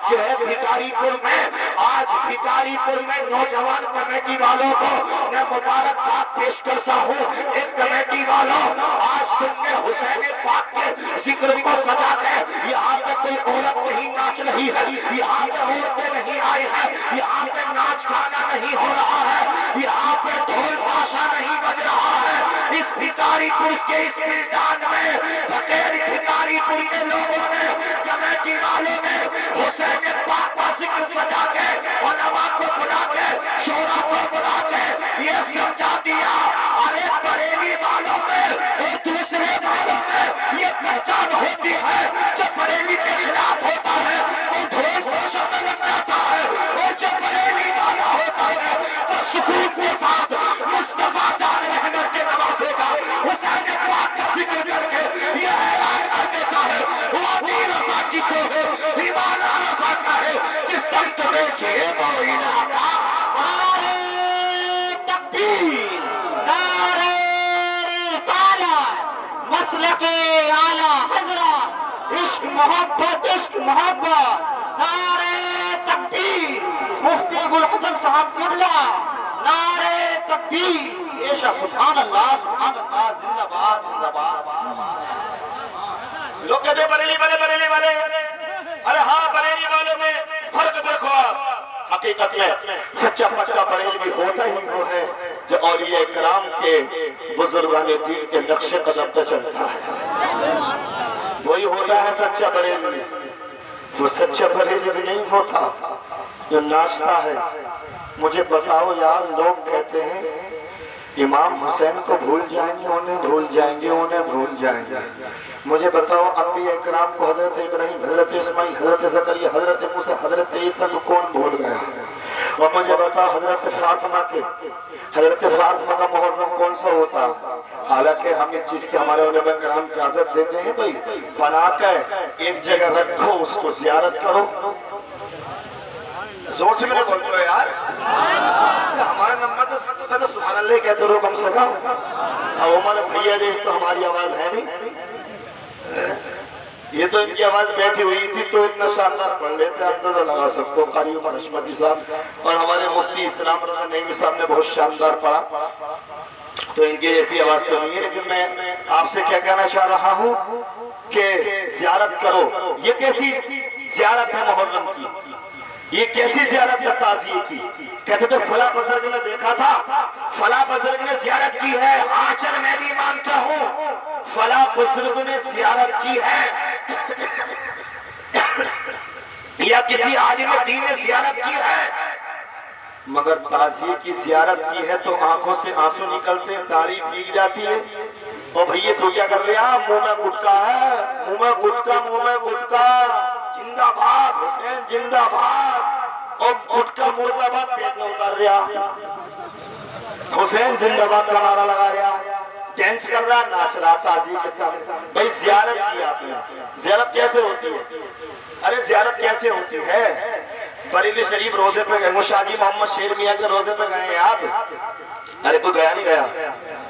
آج جو ہے بھکاری پور میں نوجوان کمیٹی والوں کو میں مبارکباد پیش کرتا ہوں۔ ایک کمیٹی والوں، آج تم نے حسین پاک کے ذکر کو سجا کے یہاں پہ کوئی عورت نہیں ناچ رہی ہے، یہاں پہ عورتیں نہیں آئی ہیں، یہاں پہ ناچ گانا نہیں ہو رہا ہے، یہاں پہ ڈھول تاشا نہیں بج رہا ہے۔ اس بھکاری پور کے اس میدان میں بھکیری بھکاری پور کے لوگوں نے، کمیٹی والوں نے حسین پاک کا ذکر سجا کے، علماء کو بلا کے، شورا کو بلا کے یہ سمجھا دیا، ارے بریلی والوں میں اور دوسرے والوں میں یہ پہچان ہوتی ہے، جب بریلی کے خلاف ہوتا ہے وہ ڈھول تاشا میں لگ جاتا ہے، اور جب بریلی والا ہوتا ہے وہ سکون کے ساتھ مصطفیٰ جان رحمت کے نواسے کا حسین پاک کا ذکر کر کے یہ اعلان کر دیتا ہے، وادی رضا کی تو ہے ہمالا رضا کا ہے، جس سمت دیکھئے وہ علاقہ۔ نعرہ تکبیر، نعرہ رسالت، مسلک اعلی حضرت، عشق محبت، نعرہ تکبیر، مفتی گل حسن صاحب قبلہ، نعرہ تکبیر، یہ شاہ سبحان اللہ، زندہ باد، زندہ باد۔ لوگ کہتے ہیں بریلی والے، ارے ہاں بریلی والوں میں فرق دیکھو آپ، حقیقت میں سچا پکا بریلوی ہوتا ہی وہ ہے جو اولیاء کرام کے بزرگان دین کے نقش قدم پہ چلتا ہے، وہی ہوتا ہے سچا بریلوی۔ وہ سچا بریلوی نہیں ہوتا جو ناچتا ہے۔ مجھے بتاؤ یار، لوگ کہتے ہیں امام حسین کو بھول جائیں گے، انہیں بھول جائیں گے۔ مجھے بتاؤ انبیاء کرام کو، حضرت ابراہیم، حضرت اسماعیل، حضرت زکریا، حضرت موسیٰ، حضرت عیسیٰ کو کون بھول گیا؟ اور مجھے بتاؤ حضرت فاطمہ کا محرم کون سا ہوتا؟ حالانکہ ہم اس چیز کی ہمارے علماء کرام اجازت دیتے ہیں، بھئی بنا کر ایک جگہ رکھو، اس کو زیارت کرو۔ زور سے میں نے بولتے ہو یار، ہمارا نمبر تو سبحان اللہ کہتے رہو کم سے کم۔ اب عمر بھیا دیش تو ہماری آواز ہے نہیں، یہ تو ان کی آواز بیٹھی ہوئی تھی تو اتنا شاندار پڑھ لیتے، اندازہ لگا سکتے ہو۔ قاری عمر حشمتی صاحب اور ہمارے مفتی اسلام رضا نعیمی صاحب نے بہت شاندار پڑھا، تو ان کی ایسی آواز تو نہیں ہے، لیکن میں آپ سے کیا کہنا چاہ رہا ہوں کہ زیارت کرو۔ یہ کیسی زیارت ہے محرم کی؟ یہ کیسی زیارت ہے تعزیے کی؟ کہتے تھے فلاں بزرگ نے دیکھا تھا، فلاں بزرگ نے زیارت کی ہے، آچر میں بھی مانتا ہوں فلاں بزرگ نے زیارت کی ہے، یا کسی عالم دین نے زیارت کی ہے، مگر تعزیے کی زیارت کی ہے تو آنکھوں سے آنسو نکلتے ہیں، داڑھی بھیگ جاتی ہے۔ اور بھئی تو کیا کر رہے ہیں؟ منہ میں گٹکا ہے، منہ میں گٹکا، زندہ باد حسین زندہ باد، اور گٹکا مردہ باد پیٹ میں اتر رہا، حسین زندہ باد کا نعرہ لگا رہا، ڈینس کر رہا، ناچ رہا تعزیے کے سامنے۔ بھئی زیارت کی آپ نے، زیارت کیسے ہوتی ہے؟ ارے زیارت کیسے ہوتی ہے؟ بریلی شریف روزے پہ گئے، مشاجی محمد شیر میاں کے روزے پہ گئے ہیں آپ؟ ارے کوئی گیا نہیں گیا؟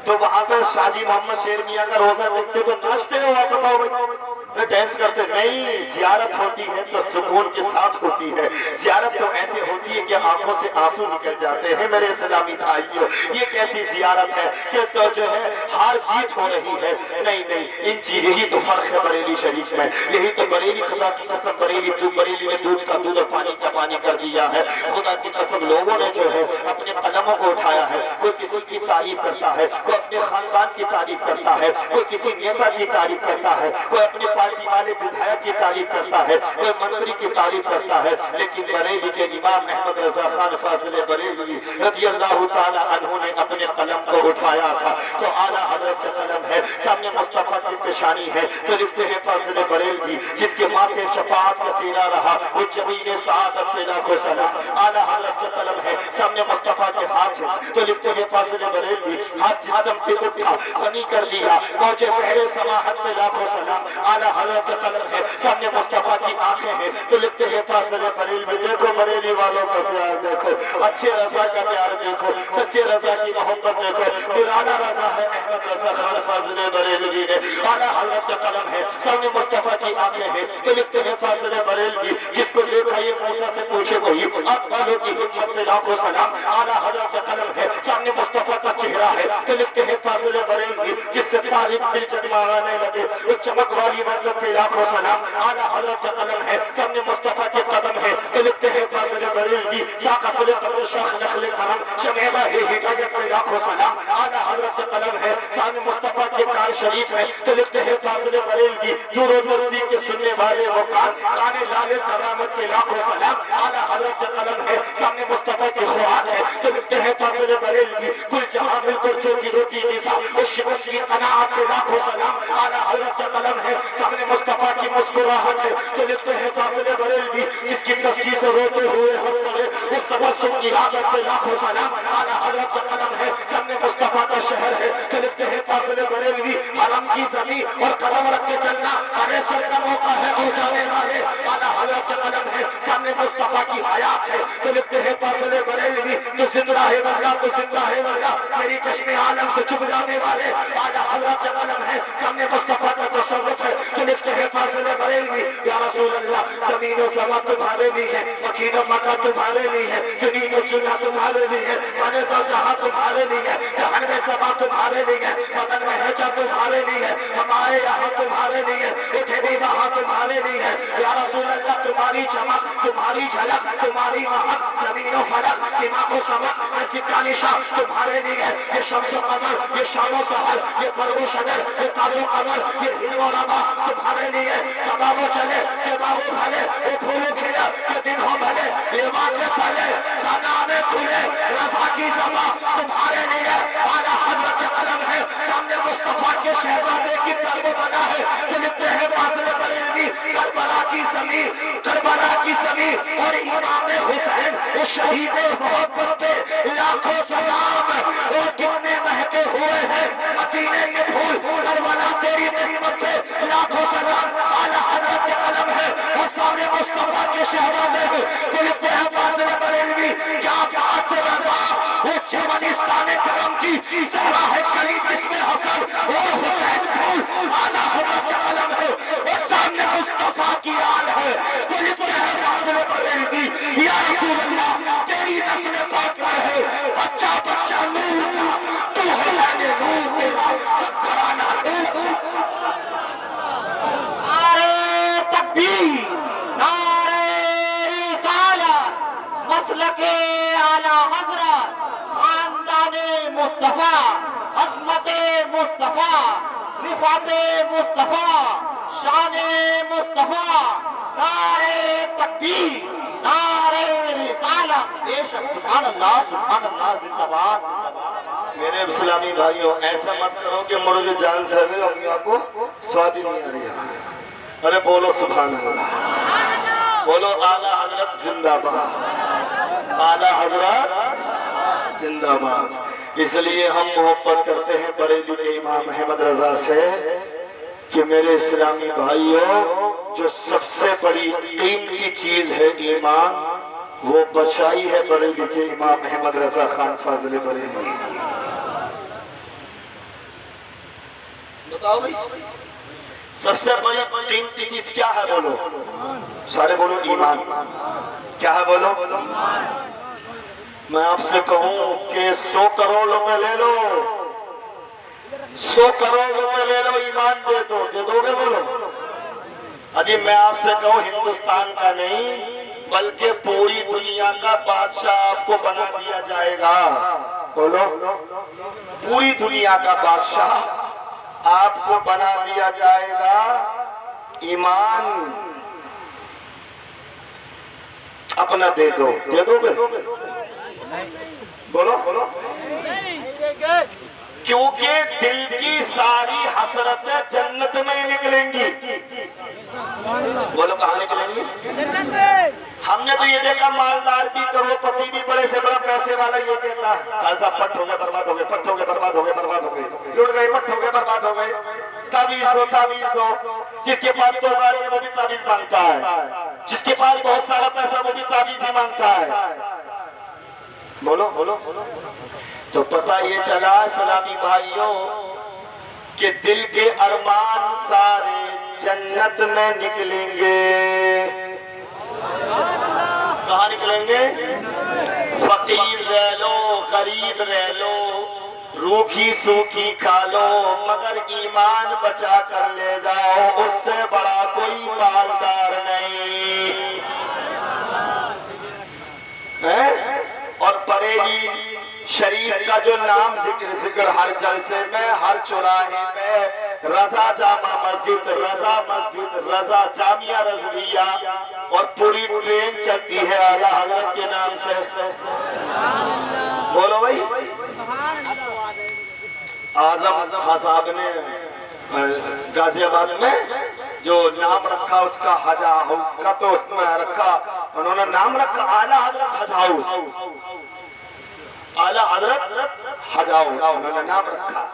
تو وہاں پر شاجی محمد شیر میاں کا روزہ دیکھتے تو ناچتے ہو آپ؟ بتاؤ بھائی، ڈینس کرتے نہیں۔ زیارت ہوتی ہے تو سکون کے ساتھ ہوتی ہے، زیارت تو ایسے ہوتی ہے کہ آنکھوں سے آنسو نکل جاتے ہیں۔ میرے اسلامی بھائیوں، یہ کیسی زیارت ہے کہ تو جو ہے ہار جیت ہو رہی ہے؟ نہیں، ان چیز یہی تو فرق ہے بریلی شریف میں، یہی تو بریلی خدا کی قسم، بریلی نے دودھ کا دودھ اور پانی کا پانی کر دیا ہے۔ خدا کی قسم لوگوں نے جو ہے اپنے قلموں کو اٹھایا ہے، کوئی کسی کی تعریف کرتا ہے، کوئی اپنے خاندان کی تعریف کرتا ہے، کوئی کسی نیتا کی تعریف کرتا ہے، کوئی اپنے پارٹی والے ودھایک کی تعریف کرتا ہے، کوئی منتری کی تعریف کرتا ہے، لیکن بریلی کے امام احمد رضا خان فاضل بریلوی رضی اللہ تعالی عنہ نے اپنے قلم کو اٹھایا تھا تو اعلیٰ حضرت کا قلم ہے، سامنے مصطفیٰ کی پیشانی ہے تو لکھتے ہیں فاضل بریلوی، جس کے ماتھے شفاعت کا سینہ رہا وہ جبین سعادت پہ لاکھوں سلام۔ اعلیٰ حضرت کا قلم ہے، سامنے مصطفیٰ کے ہاتھ ہے تو لکھتے ہیں فاضل بریلوی، ہاتھ جسم سے اٹھا غنی کر لیا موجے بحر سماحت پہ لاکھوں سلام۔ اعلیٰ حضرت حضرت کا قلم ہے، سامنے مصطفیٰ کی آنکھیں ہیں تو لکھتے ہیں فاصل بریلوی۔ دیکھو بریلی والوں کا پیار دیکھو، اچھے رضا کا پیار دیکھو، سچے رضا کی محبت دیکھو۔ نرالا رضا ہے احمد رضا خان فاضل بریلوی نے، اعلیٰ حضرت کا قلم ہے، سامنے مصطفیٰ کی آنکھیں ہیں تو لکھتے ہیں فاصل بریلوی۔ جس کو دیکھا یہ موسیٰ سے پوچھے وہی، اقبالوں کی حکمت پہ لاکھوں سلام۔ اعلیٰ حضرت کا قلم ہے، سامنے مصطفیٰ کا چہرہ ہے تو لکھتے ہیں فاصل بریلوی۔ جس سے تاریخ دل چمکانے لگے اس چمک والی برکت پہ لاکھوں سلام۔ اعلیٰ حضرت کا قلم ہے، سامنے مصطفیٰ کے قدم ہے تو لکھتے ہیں فاصل بریلوی۔ ساق اصل قبر شاخ نخل کرم شمیمہ ہے ہدایت پہ لاکھوں سلام۔ اعلیٰ حضرت کا قلم ہے، سامنے مصطفیٰ کے کار شریف ہے تو لکھتے ہیں فاصل بریلوی۔ دور و نزدیک کے سننے والے وہ کان لال کرامت کے لاکھوں سلام۔ اعلیٰ حضرت کا قلم ہے، سامنے مصطفیٰ کی خوراک ہے تو لکھتے ہیں فاصل بریلوی۔ کل جہاں مل کر چوکی روٹی غذا اس شکر کی قناعت پہ لاکھوں سلام۔ اعلیٰ حضرت کا قلم ہے، سامنے مصطفیٰ کی مسکراہٹ ہے تو لکھتے ہیں فاصل بریلوی۔ جس کی تسکین سے روتے ہوئے ہنس پڑے اس تبسم کی عادت پہ لاکھوں سلام۔ اعلیٰ حضرت کا قلم ہے، سامنے مصطفیٰ کا شہر ہے تو لکھتے ہیں فاصل بریلوی۔ حرم کی زمین اور قدم رکھ کے چلنا ارے سر کا موقع ہے اور جانے والے۔ اعلیٰ حضرت کا قلم ہے، سامنے مصطفیٰ کی حیات ہے تو لکھتے ہیں فاصل بریلوی۔ تو زندہ ہے ورنہ تو زندہ ہے ورنہ میری چشم عالم سے چھپ جانے والے۔ اعلیٰ حضرت کا قلم ہے، سامنے مصطفیٰ کا تصرف ہے تو لکھتے ہیں فاصل بریلوی۔ یا رسول اللہ زمین و سما تمہارے لیے ہے، مکین و مکہ تمہارے لیے ہے، جنین و چنہ تمہارے لیے ہے، مانے تو جہاں تمہارے لیے ہے، جہان میں سما تمہارے لیے ہے، بدن میں ہے چا تمہارے لیے ہے، ہم آئے یہاں تمہارے لیے ہے، اٹھے بھی وہاں تمہارے لیے ہے۔ یا رسول اللہ تمہاری چمک تمہاری جھلک تمہاری مہک زمین و فلک سما و سمک میں سکہ نشان تمہارے لیے ہے۔ یہ شمس و قمر یہ شام و سحر یہ پرو و شجر یہ تاج و قمر یہ ہند و ربا تمہارے لیے سبا و چلے یہ باغ و بھلے یہ پھول و کھلے یہ دن ہو بھلے یہ واقع پھلے سنا میں کھلے رضا کی زبا تمہارے لیے۔ اعلیٰ حضرت کا قلم ہے، سامنے مصطفیٰ کے شہزادے کی قلب بنا ہے تو لکھتے ہیں فاصل بریلوی۔ کربلا کی زمین کربلا کی زمین اور امام حسین اس شہید محبت پہ لاکھوں سلام۔ اور کتنے مہکے ہوئے ہیں مدینے کے پھول کربلا تیری قسمت پہ لاکھوں سلام۔ اعلیٰ حضرت کا قلم ہے اور سامنے مصطفیٰ کے شہزادے ہیں تو لکھتے ہیں فاصل بریلوی۔ کیا بات رضا وہ چمنستان کرم کی زہرا ہے کلی جس میں حسن اور حسین پھول۔ اعلیٰ حضرت کا قلم ہے اور سامنے مصطفیٰ کی آل ہے تو لکھتے ہیں فاصل بریلوی۔ یا رسول اللہ تیری نسل پاک میں ہے بچہ بچہ نور کا تو ہے لائن نور تیرا سب گھرانہ نور۔ نعرہ تکبیر نعرہ رسالت مسلک اعلیٰ حضرت خاندان مصطفیٰ عظمت مصطفیٰ رفعت مصطفیٰ شان مصطفیٰ نعرہ تکبیر نعرہ رسالت۔ بے شک سبحان اللہ زندہ باد۔ میرے اسلامی بھائیوں ایسا مت کرو کہ مرد جان سے لے اور آپ کو سوادی نہیں آ رہی ہے۔ ارے بولو سبحان اللہ، بولو اعلیٰ حضرت زندہ باد، اعلیٰ حضرت زندہ باد۔ اس لیے ہم محبت کرتے ہیں بریلی کے امام احمد رضا سے کہ میرے اسلامی بھائیوں جو سب سے بڑی قیمتی چیز ہے ایمان وہ بچائی ہے بریلی کے امام احمد رضا خان فاضل بریلی۔ بتاؤ بھائی سب سے بڑی قیمتی چیز کیا ہے؟ بولو سارے بولو ایمان۔ کیا ہے بولو؟ میں آپ سے کہوں کہ 100 کروڑ روپے لے لو 100 کروڑ روپے لے لو ایمان دے دو گے؟ بولو اجی میں آپ سے کہوں ہندوستان کا نہیں بلکہ پوری دنیا کا بادشاہ آپ کو بنا دیا جائے گا۔ بولو پوری دنیا کا بادشاہ آپ کو بنا دیا جائے گا۔ ایمان اپنا دے دو گے؟ بولو کیونکہ دل کی ساری حسرتیں جنت میں نکلیں گی۔ بولو کہاں نکلیں گی؟ ہم نے تو یہ دیکھا مالدار بھی کروڑپتی بھی بڑے سے بڑا پیسے والا یہ کہتا ہے خالصہ پٹ ہو گئے برباد ہو گئے پٹ ہو گئے برباد ہو گئے برباد ہو گئے لٹ گئے پٹ ہو گئے برباد ہو گئے تعویذ دو جس کے پاس 2 گاڑی ہے وہ بھی تعویذ مانگتا ہے جس کے پاس بہت سارا پیسہ وہ بھی تعویذ ہی مانگتا ہے بولو تو پتہ یہ چلا اسلامی بھائیوں کہ دل کے ارمان سارے جنت میں نکلیں گے کہاں نکلیں گے فقیر رہ لو غریب رہ لو روکھی سوکھی کھا لو مگر ایمان بچا کر لے جاؤ اس سے بڑا کوئی مالدار نہیں اور بریلی شریف کا جو نام ذکر ہر جلسے میں ہر چوراہے میں رضا جامع مسجد رضا جامعہ رضویہ اور پوری ٹرین چلتی ہے اعلیٰ حضرت کے نام سے بولو بھائی اعظم خان صاحب نے غازی آباد میں جو نام رکھا اس کا حج ہاؤس کا تو اس میں رکھا انہوں نے نام رکھا اعلیٰ حضرت حج ہاؤس اعلیٰ حضرت حج ہاؤس انہوں نے نام رکھا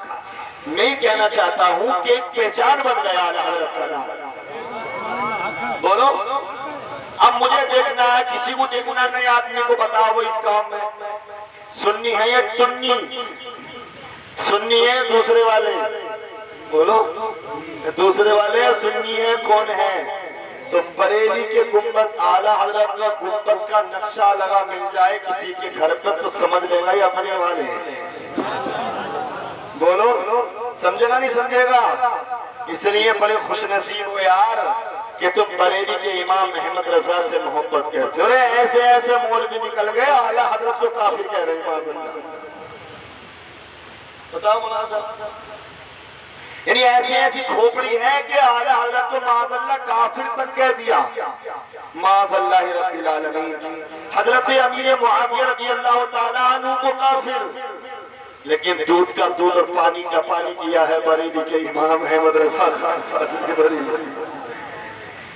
میں کہنا چاہتا ہوں کہ ایک پہچان بن گیا اعلیٰ حضرت کا نام بولو اب مجھے دیکھنا ہے کسی کو دیکھنا نہیں آدمی کو بتاؤ وہ اس قوم میں سنی ہے یا تنی سنی ہے دوسرے والے بولو دوسرے والے سنی ہے کون ہے تو بریلی کے گنبد اعلیٰ حضرت کا گنبد کا نقشہ لگا مل جائے کسی کے گھر پر تو سمجھ لے گا یہ اپنے والے بولو سمجھے گا نہیں سمجھے گا اس لیے بڑے خوش نصیب ہو یار کہ تم بریلی کے امام احمد رضا سے محبت کرتے ہو ایسے ایسے مولوی نکل گئے اعلیٰ حضرت کو کافر کہہ رہے ہیں بتاؤ مولانا صاحب یعنی ایسی کھوپڑی ہے کہ اعلیٰ حضرت کو معاذ اللہ کافر تک کہہ دیا معاذ اللہ رب العالمین حضرت امیر معاویہ رضی اللہ تعالیٰ عنہ کو کافر لیکن دودھ کا دودھ اور پانی کا پانی کیا ہے بریلی کے امام احمد رضا خان فاضل کی بریلی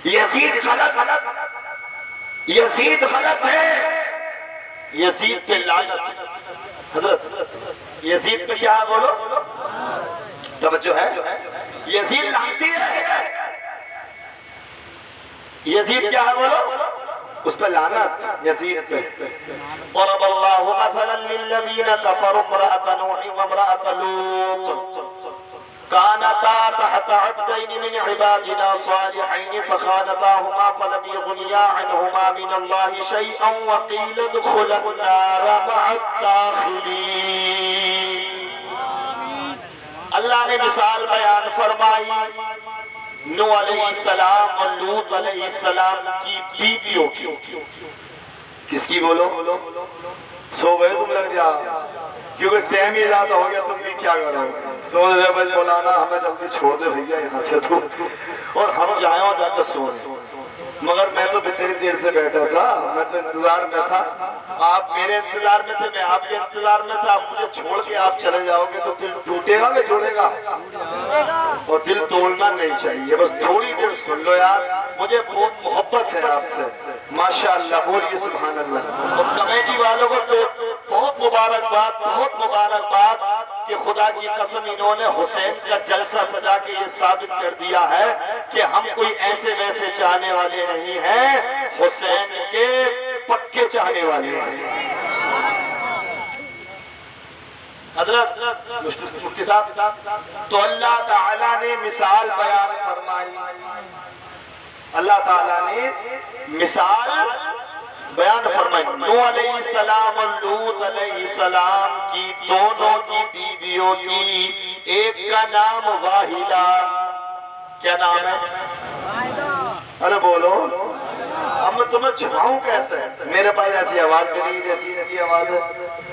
یزید غلط ہے یزید پہ لعنت حضرت یزید پہ کیا ہے بولو توجہ ہے یزید لعنتی ہے یزید کیا ہے بولو اس پہ لعنت یزید پہ ضرب اللہ مثلا للذین کفروا امرأة نوح وامرأة لوط كانتا تحت عبدين من عبادنا صالحين فخانتاهما فلم يغنيا عنهما من الله شيئا وقيل ادخلا النار مع الداخلين اللہ نے مثال بیان فرمائی نوح علیہ السلام اور لوط علیہ السلام کی بیویوں کی کس کی بولو سو گئے تم لگ جا کیونکہ ٹائم ہی زیادہ ہو گیا تم بھی کیا کرو سو رہے بھائی مولانا ہمیں جلدی چھوڑ دے بھیا یہاں سے تو اور ہم جائیں اور جا کر سوئیں مگر میں تو بہتری دیر سے بیٹھا تھا میں تو انتظار میں تھا آپ میرے انتظار میں تھے میں آپ کے انتظار میں تھا مجھے چھوڑ کے آپ چلے جاؤ گے تو دل ٹوٹے گا کہ چھوڑے گا اور دل توڑنا نہیں چاہیے بس تھوڑی دیر سن لو یار مجھے بہت محبت ہے آپ سے ماشاءاللہ بولیے سبحان اللہ اور کمیٹی والوں کو بہت مبارکباد کہ خدا کی قسم انہوں نے حسین کا جلسہ سجا کے یہ ثابت کر دیا ہے کہ ہم کوئی ایسے ویسے چاہنے والے نہیں ہیں حسین کے پکے چاہنے والے ہیں حضرت مفتی صاحب تو اللہ تعالیٰ نے مثال بیان فرمائی اللہ تعالیٰ نے مثال بیان فرمائی نوح علیہ السلام اور لوط علیہ السلام کی دونوں کی بیویوں کی ایک کا نام واحدہ کیا نام ہے ارے بولو اب میں تمہیں جھماؤں کیسے میرے پاس ایسی آواز بھی نہیں جیسی کی آواز ہے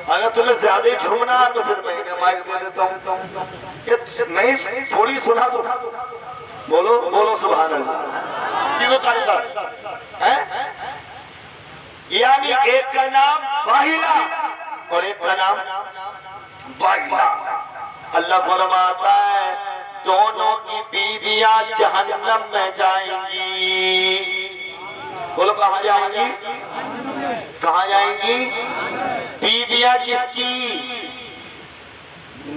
اگر تمہیں زیادہ ہی جھومنا تو پھر میں مائک دے دیتا ہوں میں تھوڑی سنا تو بولو بولو سبحان اللہ کیوں کاری صاحب یعنی ایک کا نام واحدہ اور ایک کا نام واحدہ اللہ فرماتا ہے دونوں کی بیویاں جہنم میں جائیں گی بولو کہاں جائیں گی؟ کہاں جائیں گی؟ بیویاں کس کی؟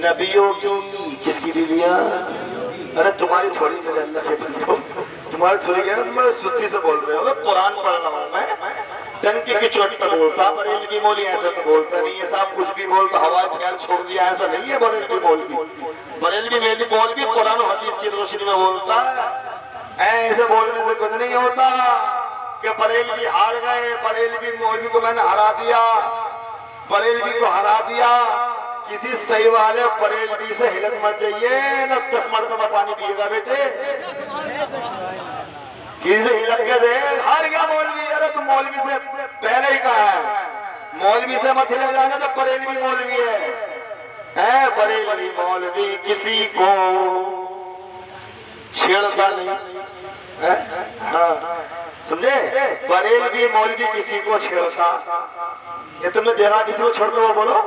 نبیوں کی۔ کس کی بیویاں؟ ارے تمہاری تھوڑی جو اللہ کے بندو، تمہاری تھوڑی کیا، میں سستی سے بول رہے ہو، قرآن پڑھ رہا ہوں میں، ٹنکی کی چوٹ پر بولتا، بریلوی مولوی ایسا تو بولتا نہیں ہے صاحب، کچھ بھی بولتا ہوائی خیال چھوڑ دیا، ایسا نہیں ہے بریلوی مولوی۔ بریلوی مولوی قرآن و حدیث کی روشنی میں بولتا ہے، ایسے بولنے سے کچھ نہیں ہوتا کہ بریلوی ہار گئے، بریلوی مولوی کو میں نے ہرا دیا، بریلوی کو ہرا دیا۔ کسی صحیح والے بریلوی سے ہلک مت جائیے، نہ 10 مرتبہ پانی پیے گا بیٹے، کسی سے ہلک کے دے ہار گیا مولوی، ارے تم مولوی سے پہلے ہی کہا ہے، مولوی سے مت ہلک جانا تو بریلوی مولوی ہے۔ بریلوی مولوی کسی کو چھیڑتا نہیں، سمجھے؟ بریلوی مولوی کسی کو چھیڑتا، یہ تم نے دیکھا کسی کو چھیڑتے ہو؟ بولو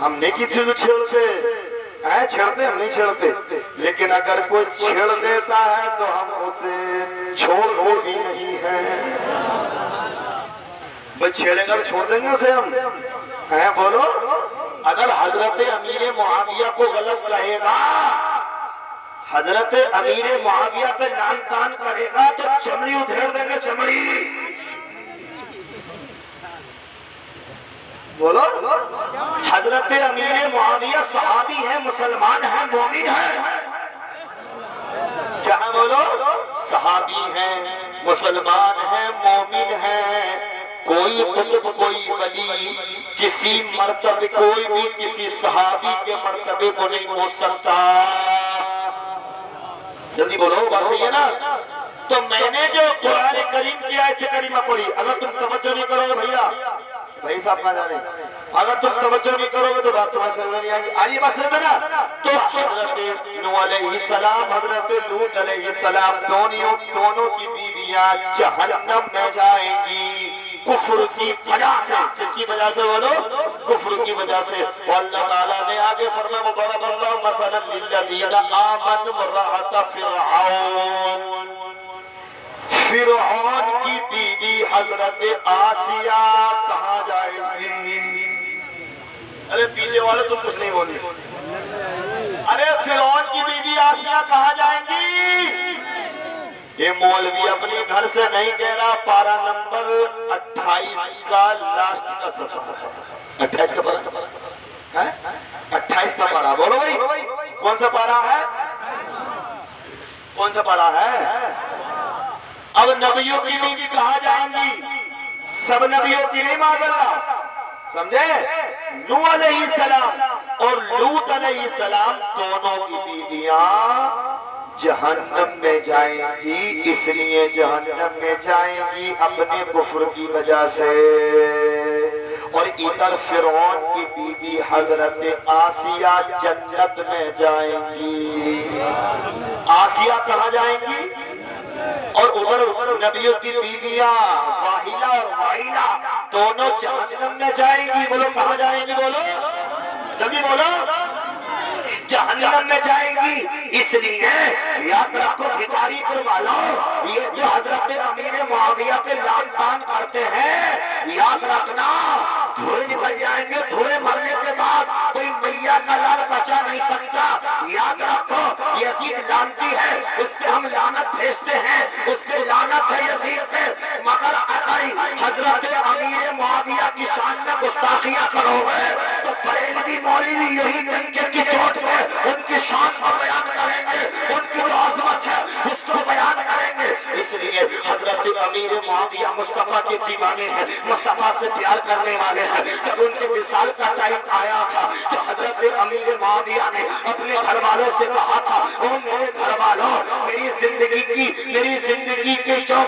ہم نہیں کسی کو چھیڑتے، چھیڑتے ہم نہیں چھیڑتے، لیکن اگر کوئی چھیڑ دیتا ہے تو ہم اسے چھوڑتے بھی نہیں ہیں۔ بھئی چھیڑے گا تو چھوڑ دیں گے اسے ہم، بولو اگر حضرت امیر معاویہ کو غلط کہے گا، حضرت امیر معاویہ پہ لعن طعن کرے گا تو چمڑی ادھیڑ دیں گے، چمڑی۔ بولو حضرت امیر معاویہ صحابی ہیں، مسلمان ہیں، مومن ہیں، کیا ہے؟ بولو صحابی ہیں، مسلمان ہیں، مومن ہیں۔ کوئی قطب، کوئی ولی کسی مرتبے، کوئی بھی کسی صحابی کے مرتبے کو نہیں پہنچ سکتا۔ جلدی بولو، بات صحیح ہے نا؟ تو میں نے جو قرآن کریم کی آیت کریمہ پڑھی، اگر تم توجہ نہیں کرو گے بھیا، بھائی صاحب نہ جانے، اگر تم توجہ نہیں کرو گے تو بات تمہیں سمجھ نہیں آئے گی۔ آئیے بات سمجھ میں نا؟ تو حضرت نوح علیہ السلام، حضرت لوط علیہ السلام، دونوں کی بیویاں جہنم میں جائیں گی کفر کی وجہ سے۔ کس کی وجہ سے؟ بولو کفر کی وجہ سے۔ اور اللہ تعالیٰ نے آگے فرمایا وَضَرَبَ اللَّهُ مَثَلًا لِلَّذِينَ آمَنُوا امْرَأَتَ فِرْعَوْنَ، فرعون کی بیوی حضرت آسیہ کہاں جائے گی؟ ارے پیچھے والے تم کچھ نہیں بولے، ارے فرعون کی بیوی آسیہ کہاں جائیں گی؟ یہ مولوی اپنے گھر سے نہیں کہہ رہا، پارہ نمبر 28 کا لاسٹ کا صفحہ، 28 کا پارہ، 28 کا پارہ، بولو بھائی کون سا پارہ ہے؟ کون سا پارہ ہے؟ اب نبیوں کی بیوی کہاں جائیں گی؟ سب نبیوں کی نہیں، معاذاللہ، سمجھے؟ نوح علیہ السلام اور لوط علیہ السلام دونوں کی بیویاں جہنم میں جائیں گی۔ اس لیے جہنم میں جائیں گی اپنے کفر کی وجہ سے۔ اور ادھر فرعون کی بیوی حضرت آسیہ جنت میں جائیں گی۔ آسیہ کہاں جائیں گی؟ اور ادھر نبیوں کی بیویاں واحلہ اور وائلہ دونوں جہنم میں جائیں گی۔ بولو کہاں جائیں گی؟ بولو جلدی بولو، جہنم میں جائیں گی۔ اس لیے یاد رکھو بھکاری والو، یہ جو حضرت امیر معاویہ پہ لعن طعن کرتے ہیں، یاد رکھنا دھوئے نکل جائیں گے، دھوئے مرنے کے بعد کوئی میاں کا لال بچا نہیں سکتا۔ یاد رکھو یزید لعنتی ہے، اس پہ ہم لعنت بھیجتے ہیں، اس پہ لعنت ہے یزید پہ، مگر اگر حضرت امیر معاویہ کی شان میں گستاخیاں کرو گے تو بریلوی مولوی یہی ڈنکے کی چوٹ پہ ان کی شان کو بیان کریں گے، ان کی جو عظمت ہے اس کو بیان کریں گے۔ اس لیے حضرت امیر معاویہ مصطفیٰ کے دیوانے ہیں، مصطفیٰ سے پیار کرنے والے ہیں۔ جب ان کے وصال کا ٹائم آیا تھا تو حضرت امیر معاویہ نے اپنے گھر والوں سے کہا تھا، او میرے گھر والوں، میری زندگی کے جو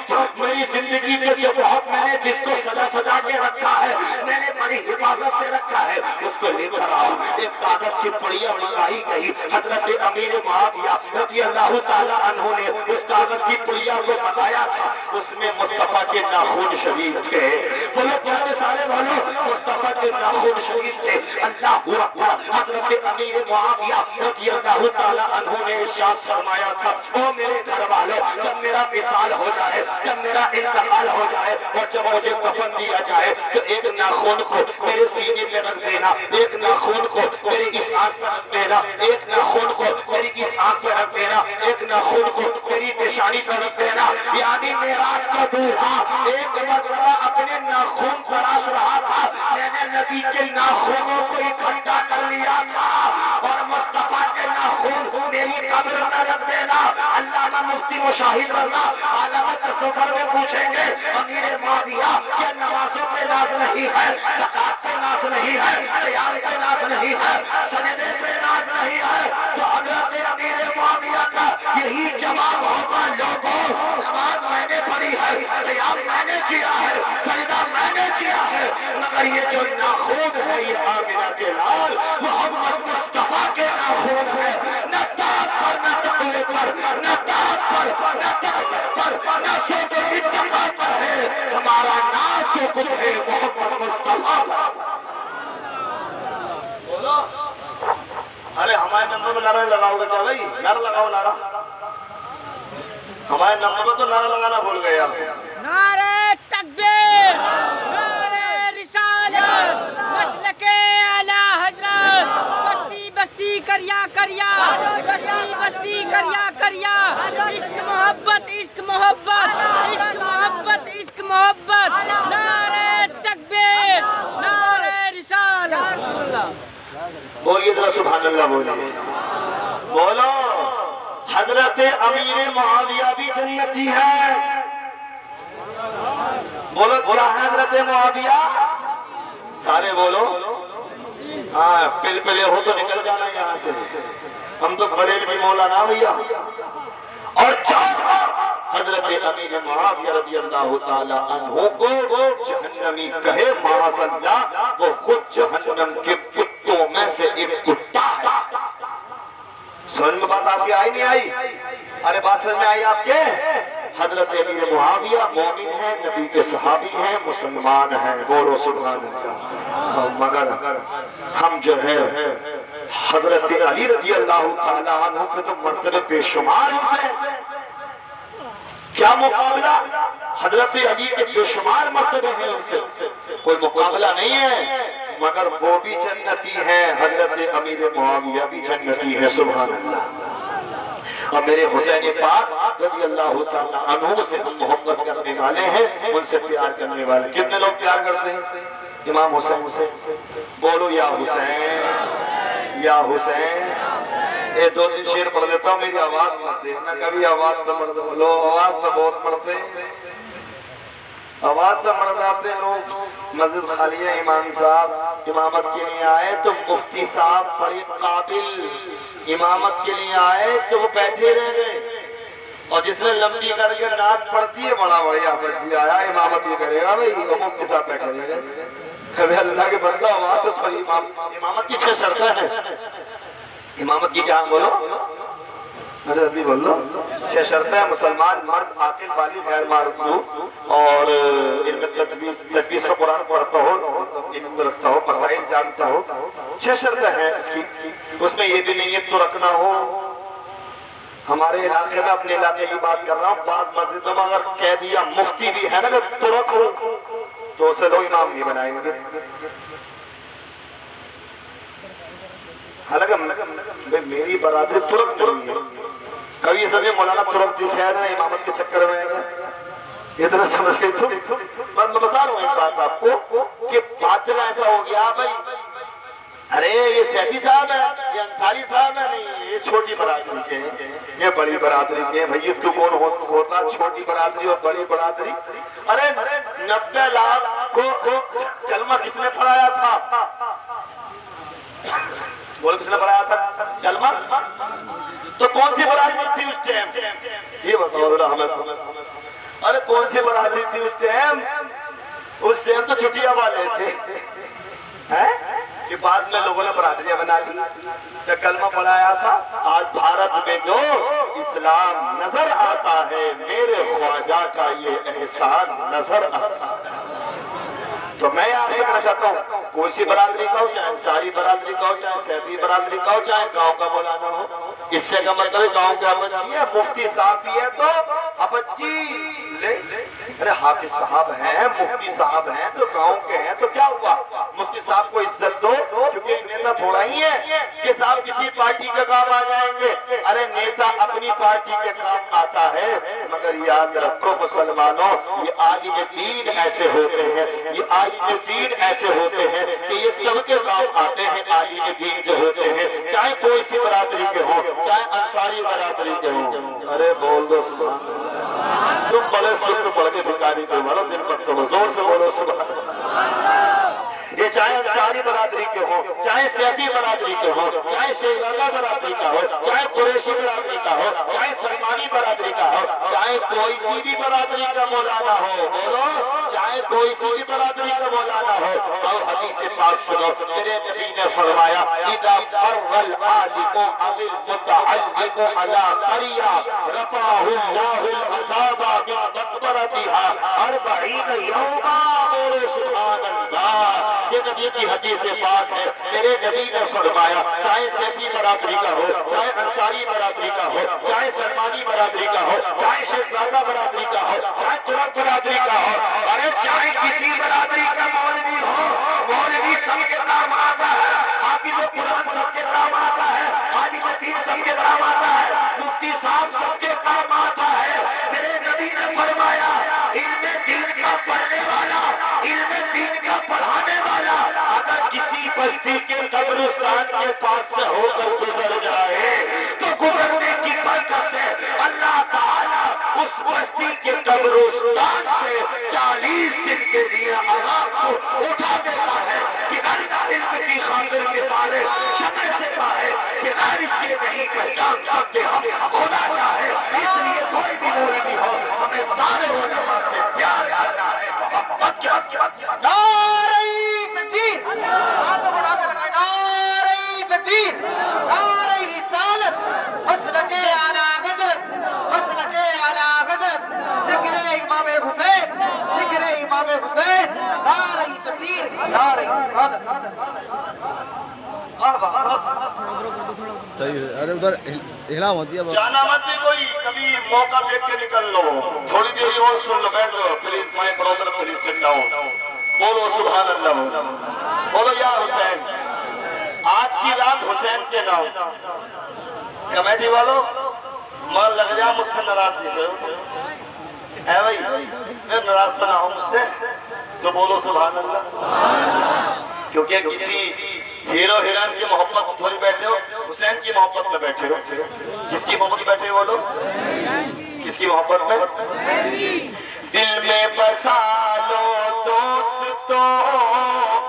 بہت میں نے جس کو سجا کے رکھا ہے، میں نے بڑی حفاظت سے رکھا ہے، اس کو لے کر آؤ۔ ایک کاغذ کی پڑیا منگائی گئی، حضرت امیر معاویہ رضی اللہ تعالیٰ عنہ نے اس کاغذ کی پڑیا کو بتایا تھا، اس میں مصطفیٰ کے ناخن شریف تھے۔ بولو کیا سارے بولو مصطفیٰ کے ناخن شریف تھے. اللہ اکبر. حضرت امیر معاویہ رضی اللہ تعالیٰ عنہ نے ارشاد فرمایا تھا او میرے گھر والوں جب میرا وصال ہو جائے جب میرا انتقال ہو جائے اور جب مجھے کفن دیا جائے تو ایک ناخن کو میرے سینے پہ رکھ دینا ایک ناخن کو میری اس آنکھ پہ رکھ دینا ایک ناخن کو میری اس آنکھ پہ رکھ دینا ایک ناخن کو میری پیشانی پہ رکھ دینا. یعنی معراج کا دولہا ایک مرتبہ اپنے ناخن تراش رہا تھا میں نے نبی کے ناخنوں کو اکٹھا کر لیا تھا اور مصطفیٰ کے ناخن میری قبر میں رکھ دینا. علامہ مفتی مشاہد رضا عالم تصور میں پوچھیں گے امیر معاویہ کیا نمازوں پہ ناز نہیں ہے زکات پہ ناز نہیں ہے قیام پہ ناز نہیں ہے سجدے پہ ناز نہیں ہے تو حضرت امیر معاویہ کا یہی جواب ہوگا لوگوں نماز میں نے پڑھی ہے قیام میں نے کیا ہے سجدہ میں نے کیا ہے مگر یہ جو ناخن ہے یہ آمنہ کے لال محمد مصطفیٰ کے ناخن ہے. نہ تاج پر نہ تقوی پر نہ تاج پر نہ تقوی پر نہ سود و اتقاء پر ہے ہمارا ناز جو کچھ ہے محمد مصطفیٰ پر. ارے ہمارے نمبر میں نعرہ لگاؤ گا کیا بھائی نعرہ لگاؤ نعرہ ہمارے نمبر میں تو نعرہ لگانا بھول گئے آپ. نعرہ تکبیر نعرہ رسالت مسلک اعلی حضرت بستی بستی کریا کریا بستی بستی کریا کریا عشق محبت عشق محبت عشق محبت عشق محبت نعرہ تکبیر نعرہ رسالت. بولیے ذرا سبحان اللہ بولیے بولو. حضرت امیر معاویہ بھی جنتی ہے. بولو کیا ہے حضرت معاویہ سارے بولو. ہاں پل پلے ہو تو نکل جانا یہاں سے ہم تو بریل بھی مولانا بھیا. اور حضرت امیر معاویہ رضی اللہ تعالیٰ عنہ کو جہنمی کہے معاذ اللہ وہ خود جہنم کے کتوں میں سے ایک کتا ہے. سمجھ میں بات آپ کی آئی نہیں آئی؟ ارے بات سمجھ میں آئی آپ کے؟ حضرت امیر معاویہ مومن ہیں نبی کے صحابی ہیں مسلمان ہیں بولو سبحان اللہ. مگر ہم جو ہے حضرت علی رضی اللہ تعالیٰ عنہ کے تو مرتبے بے شمار ہیں. کیا مقابلہ حضرت علی کے بے شمار مرتبے ہیں ان سے کوئی مقابلہ نہیں ہے مگر وہ بھی جنتی ہے. حضرت امیر معاویہ بھی جنتی ہے سبحان اللہ. اور میرے حسین پاک رضی اللہ تعالیٰ عنہ سے ہم محبت کرنے والے ہیں ان سے پیار کرنے والے. کتنے لوگ پیار کرتے ہیں امام حسین سے بولو یا حسین یا حسین. یہ دو تین شعر پڑھ دیتا ہوں میری آواز مت دیکھنا کبھی آواز تو مرد لوگ آواز تو بہت پڑھتے ہیں آواز تو مرد آتے لوگ. مسجد خالی ہے امام صاحب امامت کے لیے آئے تو مفتی صاحب بڑے قابل امامت کے لیے آئے تو وہ بیٹھے رہ گئے اور جس نے لمبی کر کے نعت پڑھتی ہے بڑا بڑھیا بچی آیا امامت یہ کرے گا بھائی وہ مفتی صاحب بیٹھے رہ گئے. کبھی اللہ کے بندہ آواز تو تھوڑی امامت کی 6 شرطیں ہیں. امامت کی کیا بولو ارے ابھی بولو 6 شرطیں ہیں. مسلمان مرد عاقل بالغ غیر معذور اور علم تجوید سے قرآن پڑھتا ہو علم رکھتا ہو مسائل جانتا ہو. 6 شرطیں ہیں اس کی. اس میں یہ بھی نیت تو رکھنا ہو. ہمارے علاقے میں اپنے علاقے کی بات کر رہا ہوں بعض مسجدوں میں اگر کہہ دیا مفتی بھی ہے نا اگر ترک ہو تو اسے لوگ امام نہیں بنائیں گے. حالانکہ میری برادری ترک نہیں ہے. کبھی سمجھے مولانا ترک دکھایا نا امامت کے چکر میں ادھر سمجھ گئے تو میں بتا رہا ہوں ایک بات آپ کو کہ بات جگہ ایسا ہو گیا بھائی ارے یہ سیدی صاحب ہے یہ انصاری صاحب ہے نہیں یہ چھوٹی برادری کے ہیں یہ بڑی برادری کے ہیں. بھائی تو کون ہوتا چھوٹی برادری اور بڑی برادری. ارے 90 لاکھ کو کلمہ کس نے پڑھایا تھا بول کس نے پڑھایا تھا کلمہ تو کون سی برادری تھی اس ٹائم یہ بتاؤ ہمیں. ارے کون سی برادری تھی اس ٹائم تو چھٹیاں والے تھے کہ بعد میں لوگوں نے برادریاں بنا لی کلمہ پڑھایا تھا. آج بھارت میں جو اسلام نظر آتا ہے میرے خواجہ کا یہ احسان نظر آتا ہے. تو میں آپ سے کہنا چاہتا ہوں کوئی سی برادری کا ہو، چاہے انصاری برادری کا ہو، چاہے سیفی برادری کا ہو، چاہے گاؤں کا مولانا ہو، اس سے کا مطلب گاؤں کے حبچی ہے، مفتی صاحب ہی ہے تو حبچی لے، ارے حافظ صاحب ہیں، مفتی صاحب ہیں تو گاؤں کے ہیں تو کیا ہوا؟ مفتی صاحب کو عزت دو، کیونکہ نیتا تھوڑا ہی ہے کہ صاحب کسی پارٹی کے کام آ جائیں گے، ارے نیتا اپنی پارٹی کے کام آتا ہے، مگر یاد رکھو مسلمانوں، یہ عالم دین ایسے ہوتے ہیں، یہ عالم دین ایسے ہوتے ہیں کہ یہ سب کے کام آتے ہیں، عالم دین جو ہوتے ہیں، چاہے کوئی سی برادری کے ہوں، چاہے انصاری برادری کے ہوں، ارے بول دو سبحان اللہ، تم بڑے سست پڑھ کے بھکاری کے مارو دن پر تم زور سے بولو سبحان اللہ، یہ چاہے انصاری برادری کے ہوں، چاہے سیفی برادری کے ہوں، چاہے شیخزادہ برادری کا ہو، چاہے قریشی برادری کا ہو، چاہے سلمانی برادری کا ہو، چاہے کوئی سی بھی برادری کا مولانا ہو، بولو چاہے کوئی سی بھی برادری کا مولانا ہو، اور حدیث پاک سنو، میرے نبی نے فرمایا اذا مر العالم او المتعلم علی قریہ رفعہ اللہ العذاب بمقبرتها 40 یوما، بولو سبحان اللہ، یہ نبی کی حدیث پاک ہے، میرے نبی نے فرمایا چاہے سیفی برادری کا ہو، چاہے انصاری برادری کا ہو، چاہے سلمانی برادری کا ہو، چاہے شیخزادہ برادری کا ہو، چاہے ترک برادری کا ہو، ارے چاہے کسی برادری کا مولوی ہو، مولوی سب کے کام آتا ہے، حافظ قرآن سب کے کام آتا ہے، عالم دین سب کے کام آتا ہے، مفتی صاحب سب کے کام آتا ہے، میرے نبی نے فرمایا علم دین کا پڑھنے والا، علم دین کا پڑھانے والا اگر کسی بستی کے قبرستان کے پاس سے ہو کر گزر جائے تو گزرنے کی برکت سے اللہ تعالیٰ اس بستی کے قبرستان سے 40 دن کے لیے عذاب کو اٹھا دیتا ہے، بغیر علم کی خاطر کے بارے شمع سے کہا کہ اس کے نہیں پہچان سکتے ہم خدا کیا ہے، اس لیے کوئی بھی مولوی ہو ہمیں سارے علماء سے پیار کرنا ہے، محبت کیا نعرہ تکبیر، ہاتھوں بڑھا کے لگائیں، نعرہ تکبیر، نعرہ رسالت، مسلک اعلیٰ حضرت، مسلک اعلیٰ حضرت، ذکر امام حسین، ذکر امام حسین، نعرہ تکبیر، نعرہ رسالت۔ صحیح ہے، ارے ادھر ہلا مت دیا، جانا مت بھی کوئی، کبھی موقع دیکھ کے نکل لو، تھوڑی دیر اور سن لو، بیٹھ لو، please my brother please sit down, بولو سبحان اللہ، بولو یا حسین، آج کی رات حسین کے نام، کمیٹی والوں مان لگ جا مجھ سے ناراض نہیں ہوئے، اے بھائی میں ناراض تو نہ ہوں مجھ سے، تو بولو سبحان اللہ، کیونکہ کسی ہیرو ہیران کی محبت میں تھوڑی بیٹھے ہو، حسین کی محبت میں بیٹھے ہو، کس کی محبت میں بیٹھے ہو لوگ، کس کی محبت میں، دل میں بسا لو دوستو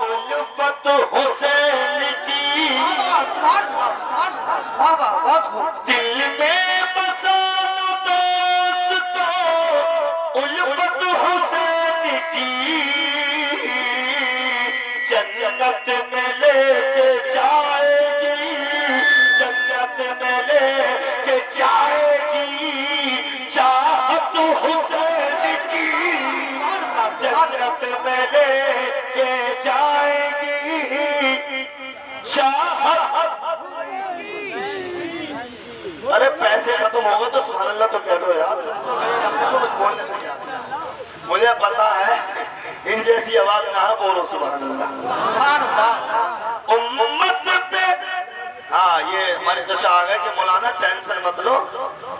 الفت حسین کی، دل میں بسا لو دوستو الفت حسین کی، جنت میں لے کے جائے گی، جنت میں لے کے جائے گی چاہت حسین کی، جنت میں لے کے جائے گی چاہت، ارے پیسے ختم ہو گئے تو سبحان اللہ تو کہہ دو یار، مجھے پتا ہے ان جیسی آواز نہ بولو سبحان اللہ، امت پہ، ہاں یہ ہمارے چچا آ گئے کہ مولانا ٹینشن مت لو،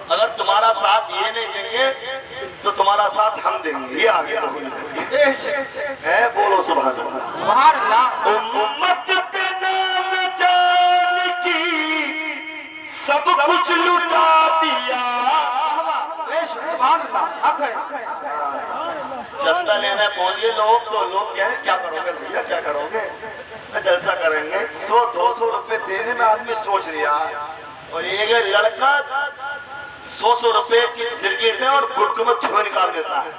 اگر تمہارا ساتھ یہ نہیں دیں گے تو تمہارا ساتھ ہم دیں گے، یہ آگے ہے، بولو سبحان اللہ، امت پہ نام جان کی سب کچھ لٹا دیا، سبحان اللہ، حق ہے، جلسہ لینے پہنچے لوگ تو لوگ کہیں کیا کرو گے بھیا، کیا کرو گے، جلسہ کریں گے، 100-200 روپے دینے میں آدمی سوچ لیا، اور ایک لڑکا 100 روپے کی سرگیٹ میں اور گھٹکوں میں دھوئے نکال دیتا ہے،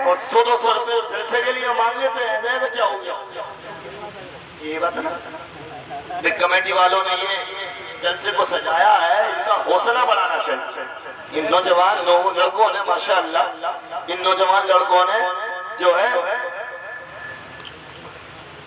اور 100-200 روپے جلسے کے لیے مانگ لیتے ہیں، دے کیا ہو گیا، یہ بات نا، کمیٹی والوں نے یہ جلسے کو سجایا ہے، ان کا حوصلہ بڑھانا چاہیے، ان نوجوان لڑکوں نے ماشاءاللہ، ان نوجوان لڑکوں نے جو ہے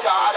4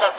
10